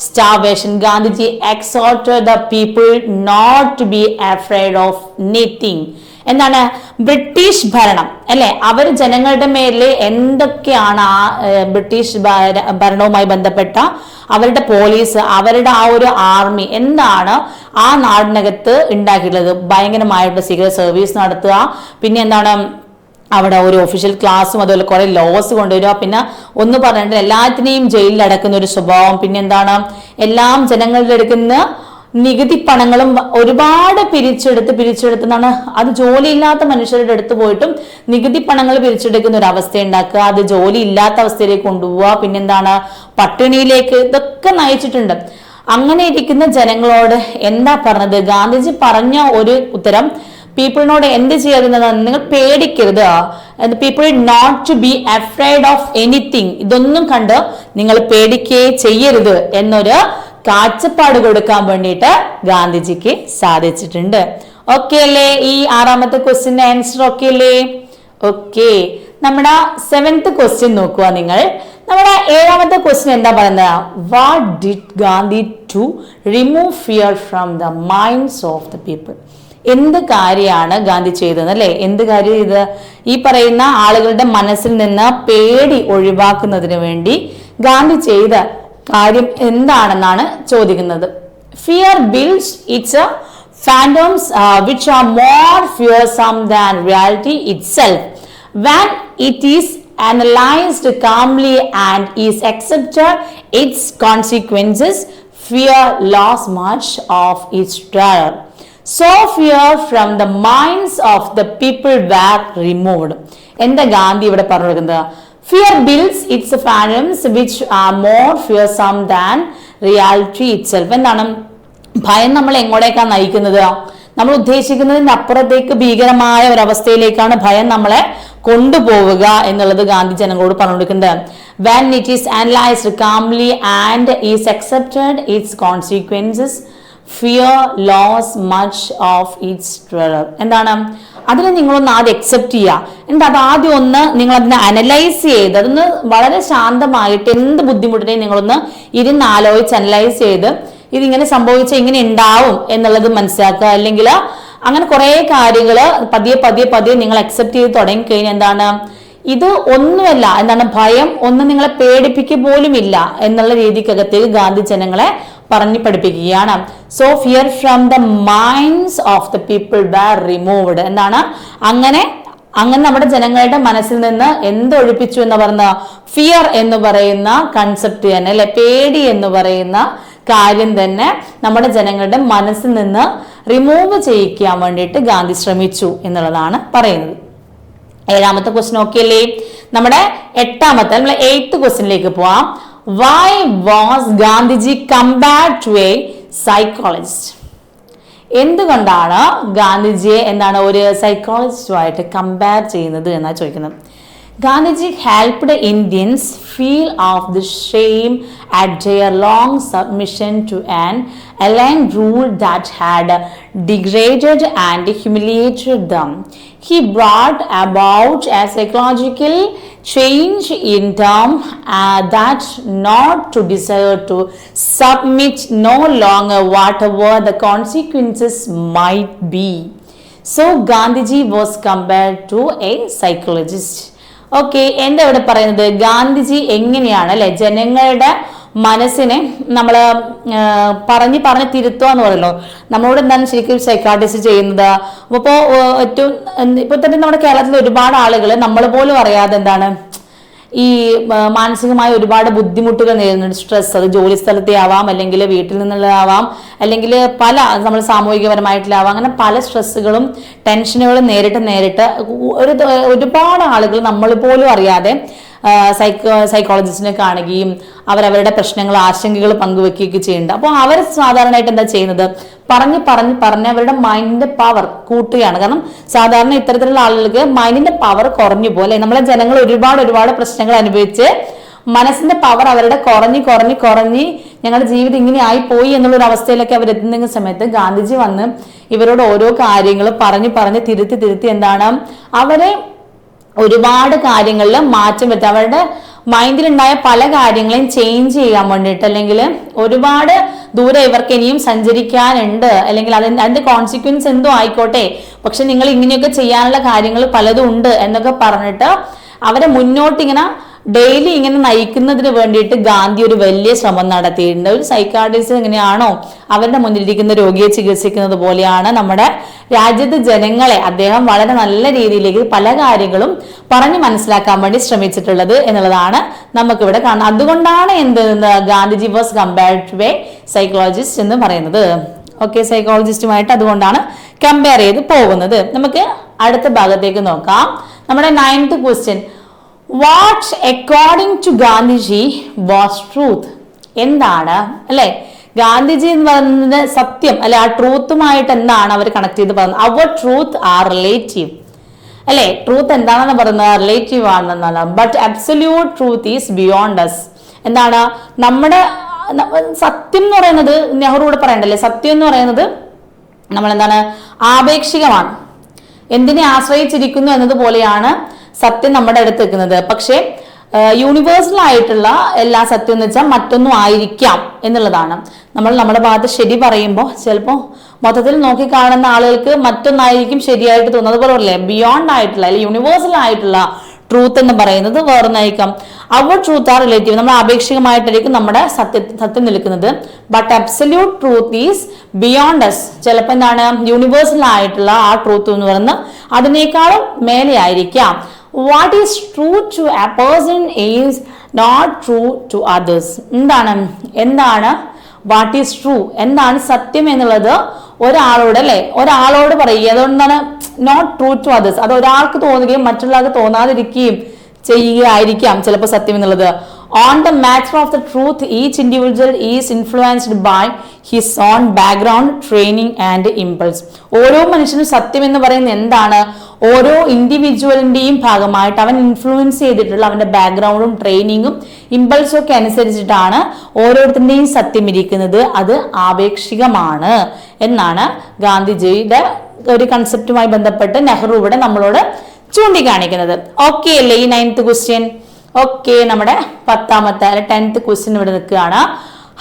starvation. Gandhiji exhorted the people not to be afraid of anything. എന്താണ്? British ഭരണം, അല്ലെ, അവർ ജനങ്ങളുടെ മേലെ എന്തൊക്കെയാണ് ആ British ഭരണവുമായി ബന്ധപ്പെട്ട അവരുടെ police, അവരുടെ ആ ഒരു ആർമി എന്താണ് ആ നാടിനകത്ത് ഉണ്ടാക്കിയിട്ടുള്ളത്? ഭയങ്കരമായിട്ട് സീക്രട്ട് സർവീസ് നടത്തുക, പിന്നെ എന്താണ് അവിടെ ഒരു ഒഫീഷ്യൽ ക്ലാസ്സും അതുപോലെ കുറെ ലോസ് കൊണ്ടുവരിക, പിന്നെ ഒന്ന് പറഞ്ഞിട്ട് എല്ലാത്തിനെയും ജയിലിൽ അടക്കുന്ന ഒരു സ്വഭാവം, പിന്നെ എന്താണ് എല്ലാം ജനങ്ങളുടെ എടുക്കുന്ന നികുതി പണങ്ങളും ഒരുപാട് പിരിച്ചെടുത്താണ്. അത് ജോലിയില്ലാത്ത മനുഷ്യരുടെ അടുത്ത് പോയിട്ടും നികുതി പണങ്ങൾ പിരിച്ചെടുക്കുന്ന ഒരു അവസ്ഥ ഉണ്ടാക്കുക, അത് ജോലി ഇല്ലാത്ത അവസ്ഥയിലേക്ക് കൊണ്ടുപോവുക, പിന്നെന്താണ് പട്ടിണിയിലേക്ക്, ഇതൊക്കെ നയിച്ചിട്ടുണ്ട്. അങ്ങനെ ഇരിക്കുന്ന ജനങ്ങളോട് എന്താ പറഞ്ഞത്? ഗാന്ധിജി പറഞ്ഞ ഒരു ഉത്തരം, പീപ്പിളിനോട് എന്ത് ചെയ്യാതിരുന്നതാണ്? നിങ്ങൾ പേടിക്കരുത്, people not to be afraid of anything. ഇതൊന്നും കണ്ട് നിങ്ങൾ പേടിക്കുകയേ ചെയ്യരുത് എന്നൊരു കാഴ്ചപ്പാട് കൊടുക്കാൻ വേണ്ടിയിട്ട് ഗാന്ധിജിക്ക് സാധിച്ചിട്ടുണ്ട്. ഓക്കെ അല്ലേ? ഈ 6ാമത്തെ ക്വസ്റ്റ്യന്റെ ആൻസർ ഓക്കെ അല്ലേ? ഓക്കെ, നമ്മുടെ 7th ക്വസ്റ്റ്യൻ നോക്കുക നിങ്ങൾ. നമ്മുടെ 7ാമത്തെ ക്വസ്റ്റ്യൻ എന്താ പറയുന്നത്? What did Gandhi to remove fear from the minds of the people? എന്ത് കാര്യമാണ് ഗാന്ധി ചെയ്തത്, അല്ലെ? എന്ത് കാര്യം ഇത്? ഈ പറയുന്ന ആളുകളുടെ മനസ്സിൽ നിന്ന് പേടി ഒഴിവാക്കുന്നതിന് വേണ്ടി ഗാന്ധി ചെയ്ത കാര്യം എന്താണെന്നാണ് ചോദിക്കുന്നത്. Fear builds it's phantoms which are more fearsome than reality itself. When it is analyzed calmly and is accepted its consequences, fear lost much of its terror. So fear from the minds of the people were removed. എന്താ ഗാന്ധി ഇവിടെ പറഞ്ഞിരിക്കുന്നത്? Fear builds its phantoms which are more fearsome than reality itself. എന്താണ്? ഭയം നമ്മൾ എങ്ങോട്ടേക്കാണ് നയിക്കുന്നത്? നമ്മൾ ഉദ്ദേശിക്കുന്നതിന്റെ അപ്പുറത്തേക്ക് ഭീകരമായ ഒരവസ്ഥയിലേക്കാണ് ഭയം നമ്മളെ കൊണ്ടുപോവുക എന്നുള്ളത് ഗാന്ധി ജനങ്ങളോട് പറഞ്ഞുകൊടുക്കുന്നത്. When it is analyzed calmly and is accepted its consequences, fear lost much of its terror. എന്താണ്? അതിനെ നിങ്ങളൊന്ന് ആദ്യം അക്സെപ്റ്റ് ചെയ്യുക. എന്നിട്ട് അത് ആദ്യം ഒന്ന് നിങ്ങൾ അതിനെ അനലൈസ് ചെയ്ത് അതൊന്ന് വളരെ ശാന്തമായിട്ട് എന്ത് ബുദ്ധിമുട്ടിനെയും നിങ്ങളൊന്ന് ഇരുന്ന് ആലോചിച്ച് അനലൈസ് ചെയ്ത് ഇതിങ്ങനെ സംഭവിച്ചാൽ ഇങ്ങനെ ഉണ്ടാവും എന്നുള്ളത് മനസ്സിലാക്കുക. അല്ലെങ്കിൽ അങ്ങനെ കുറെ കാര്യങ്ങൾ പതിയെ പതിയെ പതിയെ നിങ്ങൾ അക്സെപ്റ്റ് ചെയ്ത് തുടങ്ങി കഴിഞ്ഞാൽ എന്താണ്, ഇത് ഒന്നുമല്ല, എന്താണ്, ഭയം ഒന്നും നിങ്ങളെ പേടിപ്പിക്കുക പോലും ഇല്ല എന്നുള്ള രീതിക്കകത്തേക്ക് ഗാന്ധി ജനങ്ങളെ പറഞ്ഞു പഠിപ്പിക്കുകയാണ്. So fear from the minds of the people were removed. എന്താണ്, അങ്ങനെ നമ്മുടെ ജനങ്ങളുടെ മനസ്സിൽ നിന്ന് എന്തൊഴിപ്പിച്ചു എന്ന് പറഞ്ഞ ഫിയർ എന്ന് പറയുന്ന കൺസെപ്റ്റ് തന്നെ, അല്ലെ, പേടി എന്ന് പറയുന്ന കാര്യം തന്നെ നമ്മുടെ ജനങ്ങളുടെ മനസ്സിൽ നിന്ന് റിമൂവ് ചെയ്യിക്കാൻ വേണ്ടിയിട്ട് ഗാന്ധി ശ്രമിച്ചു എന്നുള്ളതാണ് പറയുന്നത്. ഏഴാമത്തെ ക്വസ്റ്റ്യൻ ഓക്കെ അല്ലേ? നമ്മുടെ എട്ടാമത്തെ, നമ്മൾ 8th ക്വസ്റ്റ്യനിലേക്ക് പോവാം. Why was Gandhiji compared to a psychologist? എന്തുകൊണ്ടാണ് ഗാന്ധിജിയെ എന്താണ് ഒരു സൈക്കോളജിസ്റ്റുമായിട്ട് കമ്പയർ ചെയ്യുന്നത് എന്നാണ് ചോദിക്കുന്നത്. Gandhiji helped Indians feel of the shame at their long submission to an alien rule that had degraded and humiliated them. He brought about a psychological change in them that not to desire to submit no longer whatever the consequences might be. So Gandhiji was compared to a psychologist. Okay, എന്താ ഇവിടെ പറയുന്നത്? ഗാന്ധിജി എങ്ങനെയാണ് അല്ലെ ജനങ്ങളുടെ മനസ്സിനെ നമ്മൾ പറഞ്ഞ് തിരുത്തുക എന്ന് പറയുമല്ലോ. നമ്മളോട് എന്താണ് ശരിക്കും സൈക്കാട്രിസ്റ്റ് ചെയ്യുന്നത്? ഇപ്പോൾ ഇപ്പൊ തന്നെ നമ്മുടെ കേരളത്തിൽ ഒരുപാട് ആളുകൾ നമ്മൾ പോലും അറിയാതെ എന്താണ് ഈ മാനസികമായ ഒരുപാട് ബുദ്ധിമുട്ടുകൾ നേരിടുന്നുണ്ട്. സ്ട്രെസ്, അത് ജോലി സ്ഥലത്തെ ആവാം, അല്ലെങ്കിൽ വീട്ടിൽ നിന്നുള്ളതാവാം, അല്ലെങ്കിൽ പല നമ്മൾ സാമൂഹികപരമായിട്ടുള്ളതാവാം, അങ്ങനെ പല സ്ട്രെസ്സുകളും ടെൻഷനുകളും നേരിട്ട് ഒരുപാട് ആളുകൾ നമ്മൾ പോലും അറിയാതെ സൈക്കോളജിസ്റ്റിനെ കാണുകയും അവരവരുടെ പ്രശ്നങ്ങൾ, ആശങ്കകൾ പങ്കുവെക്കുകയൊക്കെ ചെയ്യുന്നുണ്ട്. അപ്പോൾ അവർ സാധാരണയായിട്ട് എന്താ ചെയ്യുന്നത്? പറഞ്ഞ് അവരുടെ മൈൻഡിന്റെ പവർ കൂട്ടുകയാണ്. കാരണം സാധാരണ ഇത്തരത്തിലുള്ള ആളുകൾക്ക് മൈൻഡിന്റെ പവർ കുറഞ്ഞു പോലെ നമ്മളെ ജനങ്ങൾ ഒരുപാട് പ്രശ്നങ്ങൾ അനുഭവിച്ച് മനസ്സിന്റെ പവർ അവരുടെ കുറഞ്ഞ് ഞങ്ങളുടെ ജീവിതം ഇങ്ങനെ ആയി പോയി എന്നുള്ളൊരു അവസ്ഥയിലൊക്കെ അവർ എത്തുന്ന സമയത്ത് ഗാന്ധിജി വന്ന് ഇവരോട് ഓരോ കാര്യങ്ങൾ പറഞ്ഞ് തിരുത്തി എന്താണ് അവരെ ഒരുപാട് കാര്യങ്ങളിൽ മാറ്റം വരുത്തുക. അവരുടെ മൈൻഡിലുണ്ടായ പല കാര്യങ്ങളെയും ചേഞ്ച് ചെയ്യാൻ വേണ്ടിയിട്ട്, അല്ലെങ്കിൽ ഒരുപാട് ദൂരെ ഇവർക്ക് ഇനിയും സഞ്ചരിക്കാനുണ്ട്, അല്ലെങ്കിൽ അതിന്റെ കോൺസിക്വൻസ് എന്തോ ആയിക്കോട്ടെ, പക്ഷെ നിങ്ങൾ ഇങ്ങനെയൊക്കെ ചെയ്യാനുള്ള കാര്യങ്ങൾ പലതും ഉണ്ട് എന്നൊക്കെ പറഞ്ഞിട്ട് അവരെ മുന്നോട്ടിങ്ങനെ ഡെയിലി ഇങ്ങനെ നയിക്കുന്നതിന് വേണ്ടിയിട്ട് ഗാന്ധി ഒരു വലിയ ശ്രമം നടത്തിയിട്ടുണ്ട്. ഒരു സൈക്കാട്രിസ്റ്റ് എങ്ങനെയാണോ അവരുടെ മുന്നിലിരിക്കുന്ന രോഗിയെ ചികിത്സിക്കുന്നത് പോലെയാണ് നമ്മുടെ രാജ്യത്തെ ജനങ്ങളെ അദ്ദേഹം വളരെ നല്ല രീതിയിലേക്ക് പല കാര്യങ്ങളും പറഞ്ഞു മനസ്സിലാക്കാൻ വേണ്ടി ശ്രമിച്ചിട്ടുള്ളത് എന്നുള്ളതാണ് നമുക്കിവിടെ കാണുന്നത്. അതുകൊണ്ടാണ് Gandhiji was compared to a psychologist എന്ന് പറയുന്നത്. ഓക്കെ, സൈക്കോളജിസ്റ്റുമായിട്ട് അതുകൊണ്ടാണ് കമ്പയർ ചെയ്ത് പോകുന്നത്. നമുക്ക് അടുത്ത ഭാഗത്തേക്ക് നോക്കാം. നമ്മുടെ 9th question, what according to Gandhiji was truth? എന്താണ് അല്ലെ ഗാന്ധിജി എന്ന് പറയുന്നത് സത്യം അല്ലെ, ആ ട്രൂത്തുമായിട്ട് എന്താണ് അവർ കണക്ട് ചെയ്ത് പറയുന്നത്? അവർ ട്രൂത്ത് ആർ റിലേറ്റീവ് അല്ലെ, ട്രൂത്ത് എന്താണെന്ന് പറയുന്നത് റിലേറ്റീവ് ആണെന്നാണ്. But absolute truth is beyond us. എന്താണ് നമ്മുടെ സത്യം എന്ന് പറയുന്നത്? നെഹ്റു കൂടെ പറയണ്ടല്ലേ, സത്യം എന്ന് പറയുന്നത് നമ്മൾ എന്താണ് ആപേക്ഷികമാണ്, എന്തിനെ ആശ്രയിച്ചിരിക്കുന്നു എന്നതുപോലെയാണ് സത്യം നമ്മുടെ അടുത്ത് വെക്കുന്നത്. പക്ഷെ യൂണിവേഴ്സൽ ആയിട്ടുള്ള എല്ലാ സത്യം എന്ന് വെച്ചാൽ മറ്റൊന്നും ആയിരിക്കാം എന്നുള്ളതാണ്. നമ്മൾ നമ്മുടെ ഭാഗത്ത് ശരി പറയുമ്പോൾ ചിലപ്പോൾ മൊത്തത്തിൽ നോക്കി കാണുന്ന ആളുകൾക്ക് മറ്റൊന്നായിരിക്കും ശരിയായിട്ട് തോന്നുന്നത്. അതുപോലെ പറയില്ലേ, ബിയോണ്ട് ആയിട്ടുള്ള അല്ലെങ്കിൽ യൂണിവേഴ്സൽ ആയിട്ടുള്ള ട്രൂത്ത് എന്ന് പറയുന്നത് വേറൊന്നായിരിക്കാം. അവർ ട്രൂത്ത് ആർ റിലേറ്റീവ്, നമ്മൾ ആപേക്ഷികമായിട്ടായിരിക്കും നമ്മുടെ സത്യം നിൽക്കുന്നത്. But absolute truth is beyond us. ചിലപ്പോൾ എന്താണ് യൂണിവേഴ്സൽ ആയിട്ടുള്ള ആ ട്രൂത്ത് എന്ന് പറയുന്നത് അതിനേക്കാളും മേലെ ആയിരിക്കാം. What is true to a person is not true to others. എന്താണ് വാട്ട് ഈസ് ട്രൂ, എന്താണ് സത്യം എന്നുള്ളത് ഒരാളോട് അല്ലെ ഒരാളോട് പറയുക. അതുകൊണ്ടാണ് നോട്ട് ട്രൂ ടു അതേഴ്സ്. അത് ഒരാൾക്ക് തോന്നുകയും മറ്റുള്ളവർക്ക് തോന്നാതിരിക്കുകയും ചെയ്യുകയായിരിക്കാം ചിലപ്പോൾ സത്യം എന്നുള്ളത്. On the matter of the truth each individual is influenced by his own background, training and impulse. ഓരോ മനുഷ്യനും സത്യം എന്ന് പറയുന്നത് എന്താണ്? ഓരോ ഇൻഡിവിജ്വലിന്റെയും ഭാഗമായിട്ട് അവൻ ഇൻഫ്ലുവൻസ് ചെയ്തിട്ടുള്ള അവന്റെ ബാക്ക്ഗ്രൗണ്ടും ട്രെയിനിങ്ങും ഇമ്പൾസും ഒക്കെ അനുസരിച്ചിട്ടാണ് ഓരോരുത്തരുടെയും സത്യം ഇരിക്കുന്നത്. അത് ആപേക്ഷികമാണ് എന്നാണ് ഗാന്ധിജിയുടെ ഒരു കൺസെപ്റ്റുമായി ബന്ധപ്പെട്ട് നെഹ്റു ഇവിടെ നമ്മളോട് ചൂണ്ടിക്കാണിക്കുന്നത്. ഓക്കെ അല്ലേ ഈ 9th ക്വസ്റ്റ്യൻ? ഓക്കെ, നമ്മുടെ 10th ക്വസ്റ്റ്യൻ ഇവിടെ നിൽക്കുകയാണ്.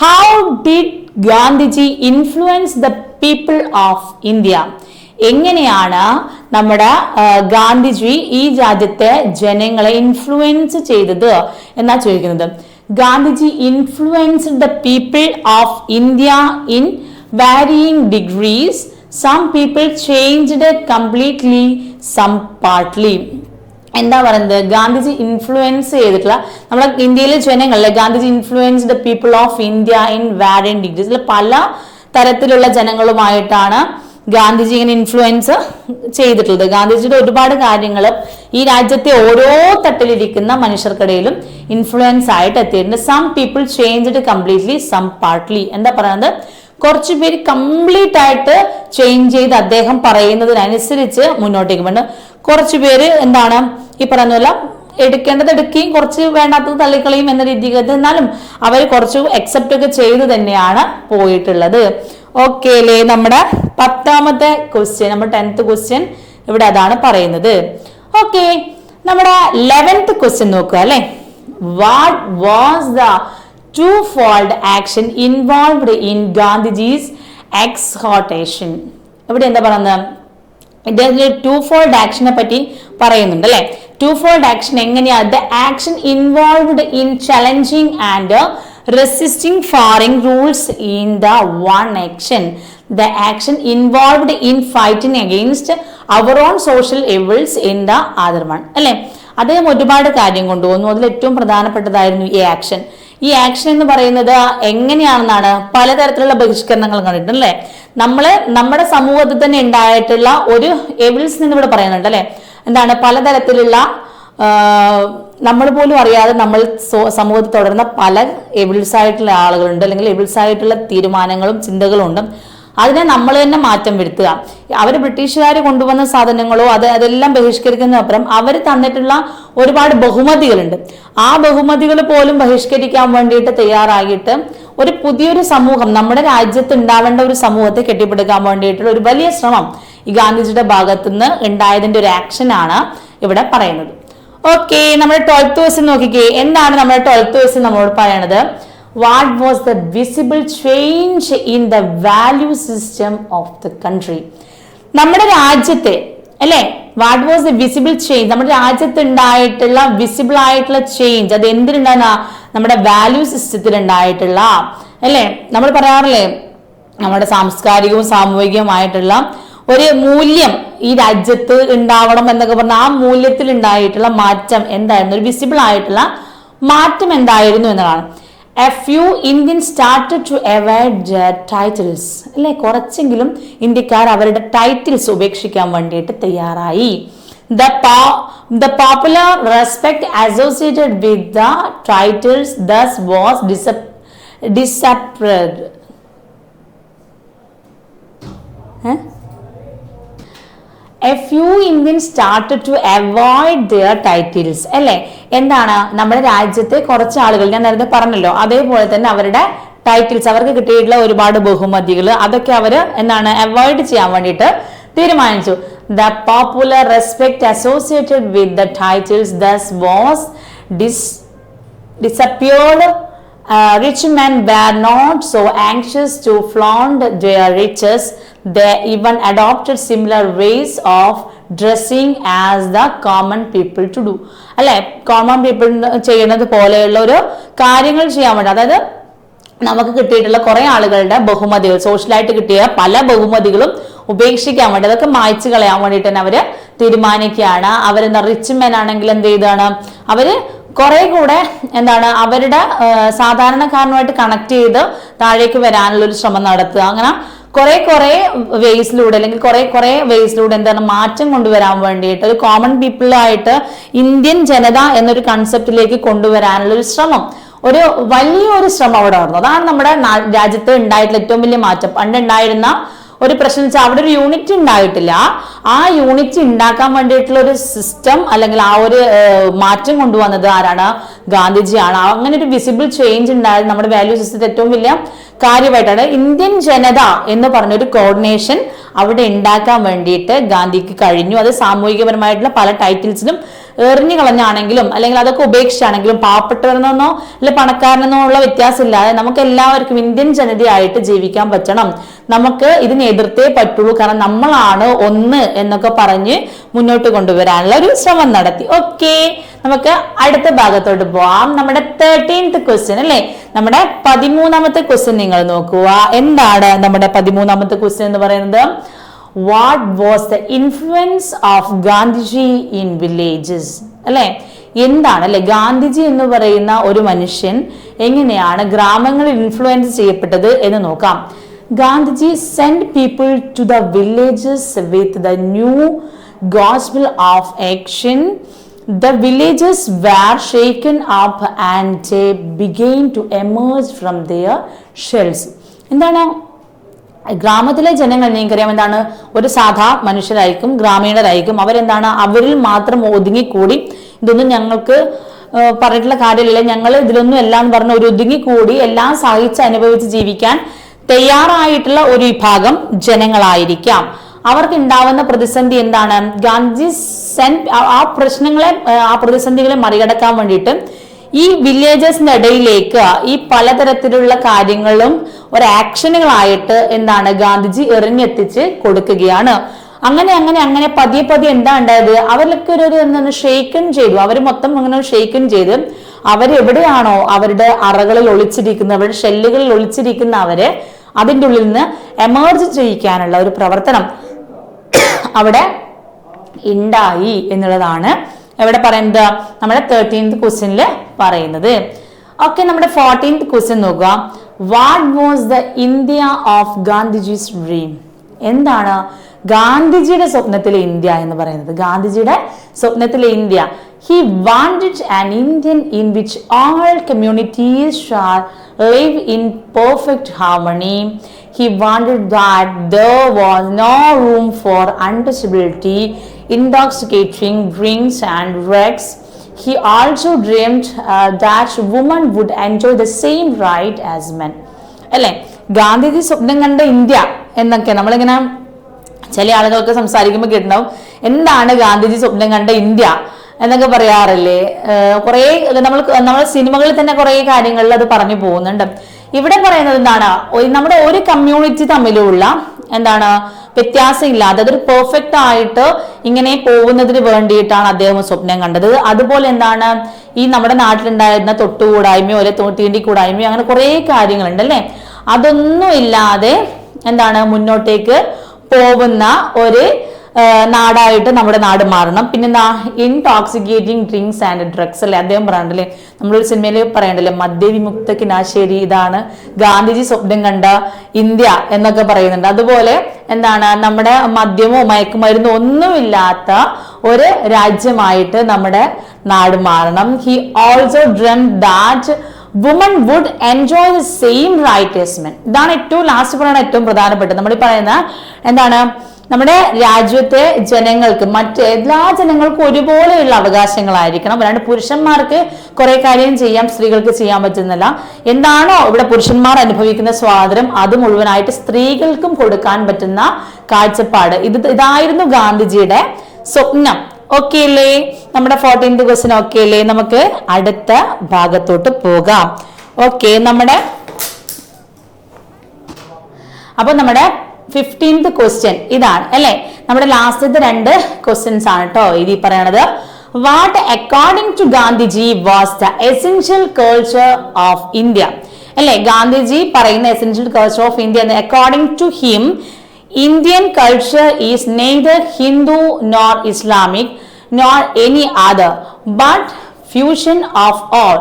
How did Gandhiji influence the people of India? എങ്ങനെയാണ് നമ്മുടെ ഗാന്ധിജി ഈ രാജ്യത്തെ ജനങ്ങളെ ഇൻഫ്ലുവൻസ് ചെയ്തത് എന്നാ ചോദിക്കുന്നത്. Gandhiji influenced the people of India in varying degrees. Some people changed completely, some partly. എന്താ പറയുന്നത്? ഗാന്ധിജി ഇൻഫ്ലുവൻസ് ചെയ്തിട്ടുള്ള നമ്മുടെ ഇന്ത്യയിലെ ജനങ്ങളെ Gandhiji influenced people of India in varying degrees. പല തരത്തിലുള്ള ജനങ്ങളുമായിട്ടാണ് ഗാന്ധിജി ഇങ്ങനെ ഇൻഫ്ലുവൻസ് ചെയ്തിട്ടുള്ളത്. ഗാന്ധിജിയുടെ ഒരുപാട് കാര്യങ്ങൾ ഈ രാജ്യത്തെ ഓരോ തട്ടിലിരിക്കുന്ന മനുഷ്യർക്കിടയിലും ഇൻഫ്ലുവൻസ് ആയിട്ട് എത്തിയിട്ടുണ്ട്. Some people changed completely, some partly. എന്താ പറയുന്നത്? കുറച്ചു പേര് കംപ്ലീറ്റ് ആയിട്ട് ചേഞ്ച് ചെയ്ത് അദ്ദേഹം പറയുന്നതിനനുസരിച്ച് മുന്നോട്ടേക്ക് വേണ്ട. കുറച്ചു പേര് എന്താണ് ഈ പറയുന്ന പോലെ എടുക്കേണ്ടത് എടുക്കുകയും കുറച്ച് വേണ്ടാത്തത് തള്ളിക്കളയും എന്ന രീതിക്ക്, എന്നാലും അവർ കുറച്ച് അക്സെപ്റ്റ് ഒക്കെ ചെയ്ത് തന്നെയാണ് പോയിട്ടുള്ളത്. ഓക്കെ അല്ലേ? നമ്മുടെ 10th ക്വസ്റ്റ്യൻ, നമ്മുടെ 10th ക്വസ്റ്റ്യൻ ഇവിടെ അതാണ് പറയുന്നത്. ഓക്കെ, നമ്മുടെ 11th ക്വസ്റ്റ്യൻ നോക്കുക അല്ലെ. What was the twofold action involved in Gandhiji's exhortation? ഇവിടെ എന്താ പറയുന്നത്? ഇതിന്റെ twofold actionനെ പറ്റി പറയുന്നുണ്ട് അല്ലെ. twofold action എങ്ങനെയാ? The action involved in challenging and resisting foreign rules in the one action. The action involved in fighting against our own social evils in the other one. അല്ലെ, അദ്ദേഹം ഒരുപാട് കാര്യം കൊണ്ടുപോകുന്നു. അതിൽ ഏറ്റവും പ്രധാനപ്പെട്ടതായിരുന്നു ഈ ആക്ഷൻ. ഈ ആക്ഷൻ എന്ന് പറയുന്നത് എങ്ങനെയാണെന്നാണ് പലതരത്തിലുള്ള ബഹിഷ്കരണങ്ങൾ കണ്ടിട്ടുണ്ട് അല്ലെ. നമ്മുടെ സമൂഹത്തിൽ തന്നെ ഉണ്ടായിട്ടുള്ള ഒരു എവിൽസ് എന്ന് ഇവിടെ പറയുന്നുണ്ട് അല്ലെ. എന്താണ്? പലതരത്തിലുള്ള നമ്മൾ പോലും അറിയാതെ നമ്മൾ സമൂഹത്തിൽ തുടരുന്ന പല എവിൽസ് ആയിട്ടുള്ള ആളുകളുണ്ട്, അല്ലെങ്കിൽ എവിൽസ് ആയിട്ടുള്ള തീരുമാനങ്ങളും ചിന്തകളും ഉണ്ട്. അതിനെ നമ്മൾ തന്നെ മാറ്റം വരുത്തുക. അവർ ബ്രിട്ടീഷുകാർ കൊണ്ടുവന്ന സാധനങ്ങളോ അതെല്ലാം ബഹിഷ്കരിക്കുന്നതിനപ്പുറം അവർ തന്നിട്ടുള്ള ഒരുപാട് ബഹുമതികളുണ്ട്. ആ ബഹുമതികൾ പോലും ബഹിഷ്കരിക്കാൻ വേണ്ടിയിട്ട് തയ്യാറായിട്ട് ഒരു പുതിയൊരു സമൂഹം, നമ്മുടെ രാജ്യത്ത് ഉണ്ടാവേണ്ട ഒരു സമൂഹത്തെ കെട്ടിപ്പടുക്കാൻ വേണ്ടിയിട്ടുള്ള ഒരു വലിയ ശ്രമം ഈ ഗാന്ധിജിയുടെ ഭാഗത്തുനിന്ന് ഉണ്ടായതിന്റെ ഒരു ആക്ഷനാണ് ഇവിടെ പറയുന്നത്. ഓക്കെ, നമ്മുടെ 12th ക്വസ്റ്റ്യൻ നോക്കിക്കേ. എന്താണ് നമ്മുടെ 12th ക്വസ്റ്റ്യൻ നമ്മളോട് പറയണത്? What was the visible change in the value system of the country? നമ്മുടെ രാജ്യത്തെ അല്ലെ, what was the visible change? നമ്മുടെ രാജ്യത്ത് ഉണ്ടായിട്ടുള്ള വിസിബിൾ ആയിട്ടുള്ള ചേഞ്ച് അത് എന്തിനുണ്ടാകുന്ന? നമ്മുടെ വാല്യൂ സിസ്റ്റത്തിൽ ഉണ്ടായിട്ടുള്ള അല്ലെ. നമ്മൾ പറയാറില്ലേ, നമ്മുടെ സാംസ്കാരികവും സാമൂഹികവുമായിട്ടുള്ള ഒരു മൂല്യം ഈ രാജ്യത്ത് ഉണ്ടാവണം എന്നൊക്കെ പറഞ്ഞ ആ മൂല്യത്തിൽ ഉണ്ടായിട്ടുള്ള മാറ്റം എന്തായിരുന്നു? ഒരു വിസിബിൾ ആയിട്ടുള്ള മാറ്റം എന്തായിരുന്നു എന്നതാണ്. A few Indians started to avoid their titles. അല്ലെ, കുറച്ചെങ്കിലും ഇന്ത്യക്കാർ അവരുടെ ടൈറ്റിൽസ് ഉപേക്ഷിക്കാൻ വേണ്ടിയിട്ട് തയ്യാറായി. The popular respect associated with the titles thus was disappeared. A few Indians started to avoid their titles. അല്ലെ, എന്താണ്? നമ്മുടെ രാജ്യത്തെ കുറച്ച് ആളുകൾ, ഞാൻ നേരത്തെ പറഞ്ഞല്ലോ, അതേപോലെ തന്നെ അവരുടെ ടൈറ്റിൽസ്, അവർക്ക് കിട്ടിയിട്ടുള്ള ഒരുപാട് ബഹുമതികൾ, അതൊക്കെ അവര് എന്താണ് അവോയ്ഡ് ചെയ്യാൻ വേണ്ടിയിട്ട് തീരുമാനിച്ചു. The popular respect associated with the titles thus was disappeared. Rich men were not so anxious to flaunt their riches. They even adopted similar ways of dressing as the common people to do. അല്ലെ, common people ചെയ്യുന്നത് പോലെയുള്ള ഒരു കാര്യങ്ങൾ ചെയ്യാൻ വേണ്ടി, അതായത് നമുക്ക് കിട്ടിയിട്ടുള്ള കുറെ ആളുകളുടെ ബഹുമതികൾ, സോഷ്യലായിട്ട് കിട്ടിയ പല ബഹുമതികളും ഉപേക്ഷിക്കാൻ വേണ്ടി, അതൊക്കെ മായ്ച്ചു കളയാൻ വേണ്ടിയിട്ട് തന്നെ അവര് തീരുമാനിക്കുകയാണ്. അവരെന്താ, റിച്ച് മെൻ ആണെങ്കിൽ എന്ത് ചെയ്താണ്, അവര് കുറെ കൂടെ എന്താണ് അവരുടെ സാധാരണക്കാരനുമായിട്ട് കണക്ട് ചെയ്ത് താഴേക്ക് വരാനുള്ള ഒരു ശ്രമം നടത്തുക. അങ്ങനെ കുറെ വേസിലൂടെ അല്ലെങ്കിൽ കുറെ വേസിലൂടെ എന്താണ് മാറ്റം കൊണ്ടുവരാൻ വേണ്ടിയിട്ട് ഒരു കോമൺ പീപ്പിളായിട്ട് ഇന്ത്യൻ ജനത എന്നൊരു കൺസെപ്റ്റിലേക്ക് കൊണ്ടുവരാനുള്ള ഒരു ശ്രമം, ഒരു വലിയൊരു ശ്രമം അവിടെ നടന്നു. അതാണ് നമ്മുടെ രാജ്യത്ത് ഉണ്ടായിട്ടുള്ള ഏറ്റവും വലിയ മാറ്റം. പണ്ട് ഉണ്ടായിരുന്ന ഒരു പ്രശ്നം വെച്ചാൽ അവിടെ ഒരു യൂണിറ്റ് ഉണ്ടായിട്ടില്ല. ആ യൂണിറ്റ് ഉണ്ടാക്കാൻ വേണ്ടിയിട്ടുള്ള ഒരു സിസ്റ്റം അല്ലെങ്കിൽ ആ ഒരു മാറ്റം കൊണ്ടുവന്നത് ആരാണ്? ഗാന്ധിജിയാണ്. അങ്ങനെ ഒരു വിസിബിൾ ചേഞ്ച് ഉണ്ടായത് നമ്മുടെ വാല്യൂ സിസ്റ്റത്തിൽ ഏറ്റവും വലിയ കാര്യമായിട്ടാണ്. ഇന്ത്യൻ ജനത എന്ന് പറഞ്ഞൊരു കോർഡിനേഷൻ അവിടെ ഉണ്ടാക്കാൻ വേണ്ടിയിട്ട് ഗാന്ധിക്ക് കഴിഞ്ഞു. അത് സാമൂഹികപരമായിട്ടുള്ള പല ടൈറ്റിൽസിലും എറിഞ്ഞു കളഞ്ഞാണെങ്കിലും അല്ലെങ്കിൽ അതൊക്കെ ഉപേക്ഷിച്ചാണെങ്കിലും പാവപ്പെട്ടവരെന്നോ അല്ലെ പണക്കാരനെന്നോ ഉള്ള വ്യത്യാസമില്ലാതെ നമുക്ക് എല്ലാവർക്കും ഇന്ത്യൻ ജനതയായിട്ട് ജീവിക്കാൻ പറ്റണം, നമുക്ക് ഇതിനെ എതിർത്തേ പറ്റുള്ളൂ, കാരണം നമ്മളാണ് ഒന്ന് എന്നൊക്കെ പറഞ്ഞ് മുന്നോട്ട് കൊണ്ടുവരാനുള്ള ഒരു ശ്രമം നടത്തി. ഓക്കെ, നമുക്ക് അടുത്ത ഭാഗത്തോട്ട് പോവാം. നമ്മുടെ 13th ക്വസ്റ്റ്യൻ അല്ലെ, നമ്മുടെ 13ാമത്തെ ക്വസ്റ്റ്യൻ നിങ്ങൾ നോക്കുക. എന്താണ് നമ്മുടെ 13ാമത്തെ ക്വസ്റ്റ്യൻ എന്ന് പറയുന്നത്? What was the influence of Gandhiji in villages? അല്ലെ, എന്താണ് അല്ലെ ഗാന്ധിജി എന്ന് പറയുന്ന ഒരു മനുഷ്യൻ എങ്ങനെയാണ് ഗ്രാമങ്ങളിൽ ഇൻഫ്ലുവൻസ് ചെയ്യപ്പെട്ടത് എന്ന് നോക്കാം. Gandhiji sent people to the villages with the new gospel of action. The villages were shaken up and they began to emerge from their shells. എന്താണ് ഗ്രാമത്തിലെ ജനങ്ങൾ? നിങ്ങൾക്കറിയാം എന്താണ്, ഒരു സാധാ മനുഷ്യരായിരിക്കും, ഗ്രാമീണരായിരിക്കും. അവരെന്താണ്, അവരിൽ മാത്രം ഒതുങ്ങിക്കൂടി ഇതൊന്നും ഞങ്ങൾക്ക് പറഞ്ഞിട്ടുള്ള കാര്യമില്ല, ഞങ്ങൾ ഇതിലൊന്നും എല്ലാം പറഞ്ഞ ഒരു ഒതുങ്ങിക്കൂടി എല്ലാം സഹിച്ച് അനുഭവിച്ച് ജീവിക്കാൻ തയ്യാറായിട്ടുള്ള ഒരു വിഭാഗം ജനങ്ങളായിരിക്കാം. അവർക്ക് ഉണ്ടാവുന്ന പ്രതിസന്ധി എന്താണ്? ഗാന്ധിജി ആ പ്രതിസന്ധികളെ മറികടക്കാൻ വേണ്ടിയിട്ട് ഈ വില്ലേജസിന്റെ ഇടയിലേക്ക് ഈ പലതരത്തിലുള്ള കാര്യങ്ങളും ഒരു ആക്ഷനുകളായിട്ട് എന്താണ് ഗാന്ധിജി എറിഞ്ഞെത്തിച്ച് കൊടുക്കുകയാണ്. അങ്ങനെ പതിയെ എന്താ ഉണ്ടായത്? അവരിലൊക്കെ ഒരു എന്താണ് ഷെയ്ക്കൻ ചെയ്തു. അവർ മൊത്തം അങ്ങനെ ഷെയ്ക്കൻ ചെയ്ത് അവരെവിടെയാണോ അവരുടെ അറകളിൽ ഒളിച്ചിരിക്കുന്ന, അവരുടെ ഷെല്ലുകളിൽ ഒളിച്ചിരിക്കുന്ന അവരെ അതിൻ്റെ ഉള്ളിൽ നിന്ന് എമേർജ് ചെയ്യിക്കാനുള്ള ഒരു പ്രവർത്തനം അവിടെ ഉണ്ടായി എന്നുള്ളതാണ് എവിടെ പറയുന്നത്? നമ്മുടെ 13th ക്വസ്റ്റ്യനിൽ പറയുന്നത്. ഓക്കെ, നമ്മുടെ 14th ക്വസ്റ്റ്യൻ നോക്കുക. What was the India of Gandhiji's dream? എന്താണ് ഗാന്ധിജിയുടെ സ്വപ്നത്തിലെ ഇന്ത്യ എന്ന് പറയുന്നത്? ഗാന്ധിജിയുടെ സ്വപ്നത്തിലെ India, he wanted an Indian in which all communities shall live in perfect harmony. He wanted that there was no room for untouchability, intoxicating drinks and drugs. He also dreamed that women would enjoy the same right as men. അല്ലേ, ഗാന്ധിജി സ്വപ്നം കണ്ട India എന്നൊക്കെ നമ്മളിങ്ങനെ ചില ആളുകൾക്ക് സംസാരിക്കുമ്പോൾ കേട്ടിട്ടുണ്ടാവും. എന്താണ് ഗാന്ധിജി സ്വപ്നം കണ്ട ഇന്ത്യ എന്നൊക്കെ പറയാറില്ലേ? കുറെ നമ്മൾ സിനിമകളിൽ തന്നെ കുറെ കാര്യങ്ങളിൽ അത് പറഞ്ഞു പോകുന്നുണ്ട്. ഇവിടെ പറയുന്നത് എന്താണ്? നമ്മുടെ ഒരു കമ്മ്യൂണിറ്റി തമ്മിലുള്ള എന്താണ് വ്യത്യാസം ഇല്ലാതെ അതൊരു പെർഫെക്റ്റ് ആയിട്ട് ഇങ്ങനെ പോകുന്നതിന് വേണ്ടിയിട്ടാണ് അദ്ദേഹം സ്വപ്നം കണ്ടത്. അതുപോലെ എന്താണ് ഈ നമ്മുടെ നാട്ടിലുണ്ടായിരുന്ന തൊട്ടുകൂടായ്മയോ അല്ലെ തീണ്ടിക്കൂടായ്മയോ അങ്ങനെ കുറെ കാര്യങ്ങളുണ്ട് അല്ലെ, അതൊന്നും ഇല്ലാതെ എന്താണ് മുന്നോട്ടേക്ക് പോകുന്ന ഒരു നാടായിട്ട് നമ്മുടെ നാട് മാറണം. പിന്നെന്താ, ഇൻടോക്സിക്കേറ്റിംഗ് ഡ്രിങ്ക്സ് ആൻഡ് ഡ്രഗ്സ് അല്ലെ അദ്ദേഹം പറയണ്ടല്ലേ, നമ്മളൊരു സിനിമയിൽ പറയണ്ടല്ലേ, മദ്യവിമുക്ത കിനാശേരി, ഇതാണ് ഗാന്ധിജി സ്വപ്നം കണ്ട ഇന്ത്യ എന്നൊക്കെ പറയുന്നുണ്ട്. അതുപോലെ എന്താണ് നമ്മുടെ മദ്യമോ മയക്കുമരുന്നോ ഒന്നുമില്ലാത്ത ഒരു രാജ്യമായിട്ട് നമ്മുടെ നാട് മാറണം. He also dreamed that woman would enjoy the same right as men. ഇതാണ് ഏറ്റവും ലാസ്റ്റ് പറയുന്ന ഏറ്റവും പ്രധാനപ്പെട്ടത്. നമ്മൾ പറയുന്ന എന്താണ്, നമ്മുടെ രാജ്യത്തെ ജനങ്ങൾക്ക് മറ്റ് എല്ലാ ജനങ്ങൾക്കും ഒരുപോലെയുള്ള അവകാശങ്ങളായിരിക്കണം. അല്ലാണ്ട് പുരുഷന്മാർക്ക് കുറെ കാര്യം ചെയ്യാം, സ്ത്രീകൾക്ക് ചെയ്യാൻ പറ്റുന്നില്ല. എന്താണോ ഇവിടെ പുരുഷന്മാർ അനുഭവിക്കുന്ന സ്വാതന്ത്ര്യം അത് മുഴുവനായിട്ട് സ്ത്രീകൾക്കും കൊടുക്കാൻ പറ്റുന്ന കാഴ്ചപ്പാട്, ഇതായിരുന്നു ഗാന്ധിജിയുടെ സ്വപ്നം. ഓക്കെ അല്ലേ? നമ്മുടെ 14th ക്വസ്റ്റ്യൻ ഓക്കെ അല്ലേ? നമുക്ക് അടുത്ത ഭാഗത്തോട്ട് പോകാം. ഓക്കെ, അപ്പൊ നമ്മുടെ 15th ക്വസ്റ്റ്യൻ ഇതാണ് അല്ലെ, നമ്മുടെ ലാസ്റ്റത്തെ 2 ക്വസ്റ്റ്യൻസ് ആണ് കേട്ടോ ഇത് പറയണത്. What according to Gandhiji was the essential culture of India? അല്ലെ, ഗാന്ധിജി പറയുന്ന essential culture of India according to him, Indian culture is neither Hindu nor Islamic nor any other, but fusion of all.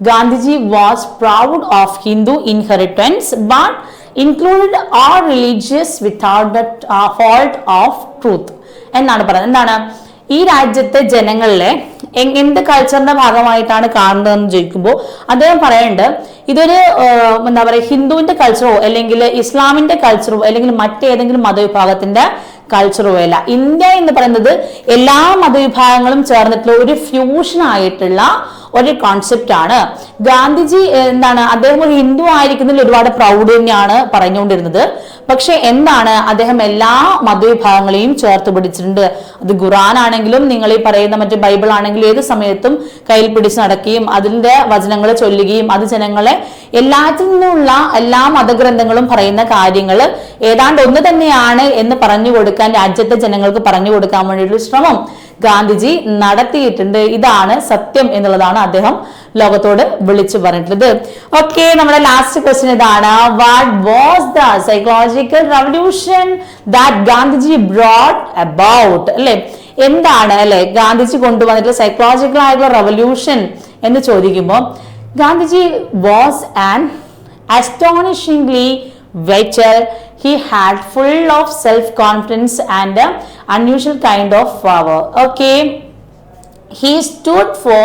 Gandhiji was proud of Hindu inheritance, but included all religious without the fault of truth എന്നാണ് പറയുന്നത്. എന്താണ് ഈ രാജ്യത്തെ ജനങ്ങളിലെ എന്ത് കൾച്ചറിന്റെ ഭാഗമായിട്ടാണ് കാണുന്നതെന്ന് ചോദിക്കുമ്പോൾ അദ്ദേഹം പറയുന്നുണ്ട് ഇതൊരു എന്താ പറയുക ഹിന്ദുവിന്റെ കൾച്ചറോ അല്ലെങ്കിൽ ഇസ്ലാമിന്റെ കൾച്ചറോ അല്ലെങ്കിൽ മറ്റേതെങ്കിലും മതവിഭാഗത്തിന്റെ കൾച്ചറോ അല്ല. ഇന്ത്യ എന്ന് പറയുന്നത് എല്ലാ മതവിഭാഗങ്ങളും ചേർന്നിട്ടുള്ള ഒരു ഫ്യൂഷൻ ആയിട്ടുള്ള ഒരു കോൺസെപ്റ്റ് ആണ്. ഗാന്ധിജി എന്താണ് അദ്ദേഹം ഒരു ഹിന്ദു ആയിരിക്കുന്നതിൽ ഒരുപാട് പ്രൗഡ് തന്നെയാണ് പറഞ്ഞുകൊണ്ടിരുന്നത്. പക്ഷെ എന്താണ് അദ്ദേഹം എല്ലാ മതവിഭാഗങ്ങളെയും ചേർത്ത് പിടിച്ചിട്ടുണ്ട്. അത് ഖുർആൻ ആണെങ്കിലും നിങ്ങൾ ഈ പറയുന്ന മറ്റു ബൈബിൾ ആണെങ്കിലും ഏത് സമയത്തും കയ്യിൽ പിടിച്ച് നടക്കുകയും അതിന്റെ വചനങ്ങൾ ചൊല്ലുകയും അത് ജനങ്ങളെ എല്ലാത്തിൽ നിന്നുള്ള എല്ലാ മതഗ്രന്ഥങ്ങളും പറയുന്ന കാര്യങ്ങൾ ഏതാണ്ട് ഒന്ന് തന്നെയാണ് എന്ന് പറഞ്ഞു കൊടുക്കാൻ രാജ്യത്തെ ജനങ്ങൾക്ക് പറഞ്ഞു കൊടുക്കാൻ വേണ്ടിയിട്ടുള്ള ശ്രമം ഗാന്ധിജി നടത്തിയിട്ടുണ്ട്. ഇതാണ് സത്യം എന്നുള്ളതാണ് അദ്ദേഹം ലോകത്തോട് വിളിച്ചു പറഞ്ഞിട്ടുള്ളത്. ഓക്കെ, നമ്മുടെ ലാസ്റ്റ് ക്വസ്റ്റ്യൻ ഇതാണ്. What was the psychological revolution that Gandhiji brought about? അല്ലെ, എന്താണ് അല്ലെ ഗാന്ധിജി കൊണ്ടുവന്നിട്ടുള്ള സൈക്കോളജിക്കൽ ആയിട്ടുള്ള റവല്യൂഷൻ എന്ന് ചോദിക്കുമ്പോൾ Gandhiji was an astonishingly vital. He had full of self-confidence and unusual kind of power. Okay, he stood for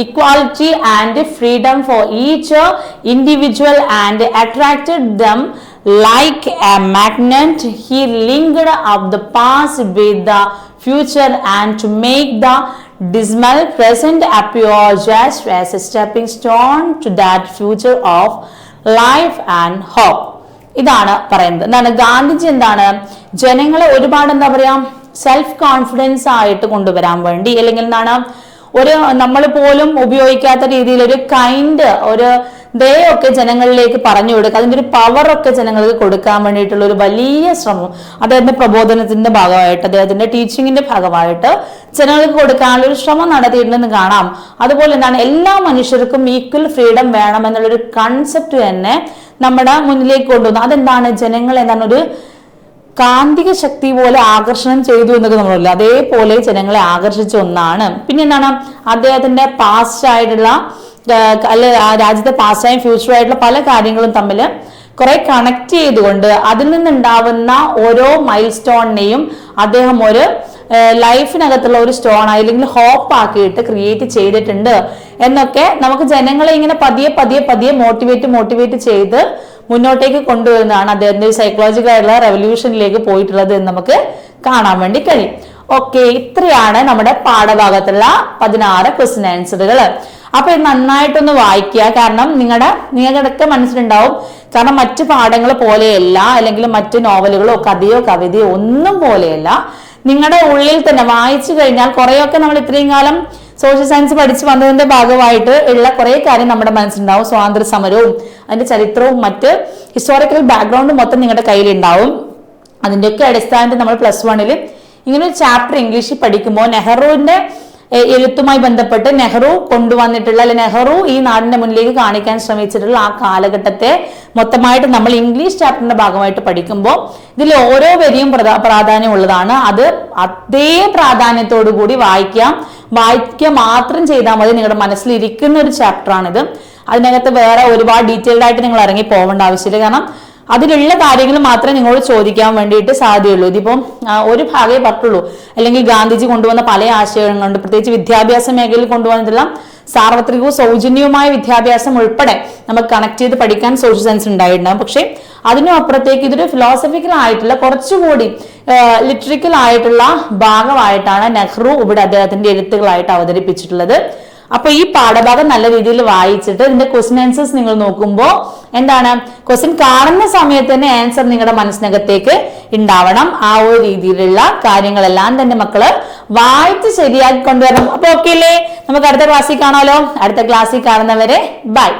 equality and freedom for each individual and attracted them like a magnet. He linked up the past with the future and to make the dismal present appear just as a stepping stone to that future of life and hope. ഇതാണ് പറയുന്നത്. എന്താണ് ഗാന്ധിജി എന്താണ് ജനങ്ങളെ ഒരുപാട് എന്താ പറയാ self confidence ആയിട്ട് കൊണ്ടുവരാൻ വേണ്ടി അല്ലെങ്കിൽ എന്താണ് ഒരു നമ്മൾ പോലും ഉപയോഗിക്കാത്ത രീതിയിൽ ഒരു കൈൻഡ് ഒരു ദയൊക്കെ ജനങ്ങളിലേക്ക് പറഞ്ഞു കൊടുക്കുക, അതിന്റെ ഒരു പവറൊക്കെ ജനങ്ങൾക്ക് കൊടുക്കാൻ വേണ്ടിയിട്ടുള്ള ഒരു വലിയ ശ്രമം അദ്ദേഹത്തിന്റെ പ്രബോധനത്തിന്റെ ഭാഗമായിട്ട് അദ്ദേഹത്തിന്റെ ടീച്ചിങ്ങിന്റെ ഭാഗമായിട്ട് ജനങ്ങൾക്ക് കൊടുക്കാനുള്ള ഒരു ശ്രമം നടത്തിയിട്ടുണ്ടെന്ന് കാണാം. അതുപോലെ എന്താണ് എല്ലാ മനുഷ്യർക്കും ഈക്വൽ ഫ്രീഡം വേണം എന്നുള്ളൊരു കൺസെപ്റ്റ് തന്നെ നമ്മുടെ മുന്നിലേക്ക് കൊണ്ടുവന്നു. അതെന്താണ് ജനങ്ങൾ എന്താണ് ഒരു കാന്തിക ശക്തി പോലെ ആകർഷണം ചെയ്തു എന്നൊക്കെ നമ്മളല്ല, അതേപോലെ ജനങ്ങളെ ആകർഷിച്ച ഒന്നാണ്. പിന്നെ എന്താണ് അദ്ദേഹത്തിന്റെ പാസ്റ്റ് ആയിട്ടുള്ള അല്ലെ രാജ്യത്തെ പാസ്റ്റ് ആയും ഫ്യൂച്ചർ ആയിട്ടുള്ള പല കാര്യങ്ങളും തമ്മിൽ കുറെ കണക്ട് ചെയ്തുകൊണ്ട് അതിൽ നിന്നുണ്ടാവുന്ന ഓരോ മൈൽ സ്റ്റോണിനെയും അദ്ദേഹം ഒരു ലൈഫിനകത്തുള്ള ഒരു സ്റ്റോൺ അല്ലെങ്കിൽ ഹോപ്പ് ആക്കിയിട്ട് ക്രിയേറ്റ് ചെയ്തിട്ടുണ്ട് എന്നൊക്കെ നമുക്ക് ജനങ്ങളെ ഇങ്ങനെ പതിയെ മോട്ടിവേറ്റ് ചെയ്ത് മുന്നോട്ടേക്ക് കൊണ്ടുവരുന്നതാണ് അദ്ദേഹത്തിന്റെ സൈക്കോളജിക്കൽ ആയിട്ടുള്ള റെവല്യൂഷനിലേക്ക് പോയിട്ടുള്ളത് എന്ന് നമുക്ക് കാണാൻ വേണ്ടി കഴിയും. ഓക്കെ, ഇത്രയാണ് നമ്മുടെ പാഠഭാഗത്തുള്ള 16 ക്വസ്റ്റ്യൻ ആൻസറുകൾ. അപ്പൊ ഇത് നന്നായിട്ടൊന്ന് വായിക്കുക. കാരണം നിങ്ങളുടെയൊക്കെ മനസ്സിലുണ്ടാവും, കാരണം മറ്റു പാഠങ്ങൾ പോലെയല്ല അല്ലെങ്കിൽ മറ്റു നോവലുകളോ കഥയോ കവിതയോ ഒന്നും പോലെയല്ല. നിങ്ങളുടെ ഉള്ളിൽ തന്നെ വായിച്ചു കഴിഞ്ഞാൽ കുറെയൊക്കെ നമ്മൾ ഇത്രയും കാലം സോഷ്യൽ സയൻസ് പഠിച്ചു വന്നതിന്റെ ഭാഗമായിട്ട് ഉള്ള കുറെ കാര്യം നമ്മുടെ മനസ്സിലുണ്ടാവും. സ്വാതന്ത്ര്യ സമരവും അതിന്റെ ചരിത്രവും മറ്റ് ഹിസ്റ്റോറിക്കൽ ബാക്ക്ഗ്രൗണ്ടും മൊത്തം നിങ്ങളുടെ കയ്യിലുണ്ടാവും. അതിന്റെയൊക്കെ അടിസ്ഥാനത്തിൽ നമ്മൾ +1 ഇങ്ങനെ ഒരു ചാപ്റ്റർ ഇംഗ്ലീഷിൽ പഠിക്കുമ്പോൾ നെഹ്റുവിന്റെ എഴുത്തുമായി ബന്ധപ്പെട്ട് നെഹ്റു കൊണ്ടുവന്നിട്ടുള്ള അല്ലെ നെഹ്റു ഈ നാടിന്റെ മുന്നിലേക്ക് കാണിക്കാൻ ശ്രമിച്ചിട്ടുള്ള ആ കാലഘട്ടത്തെ മൊത്തമായിട്ട് നമ്മൾ ഇംഗ്ലീഷ് ചാപ്റ്ററിന്റെ ഭാഗമായിട്ട് പഠിക്കുമ്പോൾ ഇതിൽ ഓരോ വരിയും പ്രാധാന്യമുള്ളതാണ്. അത് അതേ പ്രാധാന്യത്തോടു കൂടി വായിക്കുക മാത്രം ചെയ്താൽ മതി. നിങ്ങളുടെ മനസ്സിലിരിക്കുന്ന ഒരു ചാപ്റ്ററാണിത്. അതിനകത്ത് വേറെ ഒരുപാട് ഡീറ്റെയിൽഡ് ആയിട്ട് നിങ്ങൾ ഇറങ്ങി പോകേണ്ട ആവശ്യമില്ല. കാരണം അതിലുള്ള കാര്യങ്ങൾ മാത്രമേ നിങ്ങളോട് ചോദിക്കാൻ വേണ്ടിയിട്ട് സാധ്യതയുള്ളൂ. ഇതിപ്പം ഒരു ഭാഗമേ പറ്റുള്ളൂ. അല്ലെങ്കിൽ ഗാന്ധിജി കൊണ്ടുവന്ന പല ആശയങ്ങളുണ്ട്, പ്രത്യേകിച്ച് വിദ്യാഭ്യാസ മേഖലയിൽ കൊണ്ടുവന്നിട്ടുള്ള സാർവത്രികവും സൗജന്യവുമായ വിദ്യാഭ്യാസം ഉൾപ്പെടെ നമുക്ക് കണക്ട് ചെയ്ത് പഠിക്കാൻ സോഷ്യൽ സയൻസ് ഉണ്ടായിട്ടുണ്ടാകും. പക്ഷെ അതിനും അപ്പുറത്തേക്ക് ഇതൊരു ഫിലോസഫിക്കൽ ആയിട്ടുള്ള കുറച്ചുകൂടി ലിറ്ററിക്കൽ ആയിട്ടുള്ള ഭാഗമായിട്ടാണ് നെഹ്റു ഇവിടെ അദ്ദേഹത്തിന്റെ എഴുത്തുകളായിട്ട് അവതരിപ്പിച്ചിട്ടുള്ളത്. അപ്പൊ ഈ പാഠഭാഗം നല്ല രീതിയിൽ വായിച്ചിട്ട് ഇതിന്റെ ക്വസ്റ്റ്യൻ ആൻസേഴ്സ് നിങ്ങൾ നോക്കുമ്പോൾ എന്താണ് ക്വസ്റ്റ്യൻ കാണുന്ന സമയത്ത് തന്നെ ആൻസർ നിങ്ങളുടെ മനസ്സിനകത്തേക്ക് ഉണ്ടാവണം. ആ ഒരു രീതിയിലുള്ള കാര്യങ്ങളെല്ലാം തന്നെ മക്കള് വായിച്ച് ശരിയാക്കി കൊണ്ടുവരണം. അപ്പൊ ഓക്കെ അല്ലേ? നമുക്ക് അടുത്ത ക്ലാസ്സിൽ കാണാമല്ലോ. അടുത്ത ക്ലാസ്സിൽ കാണുന്നവരെ ബൈ.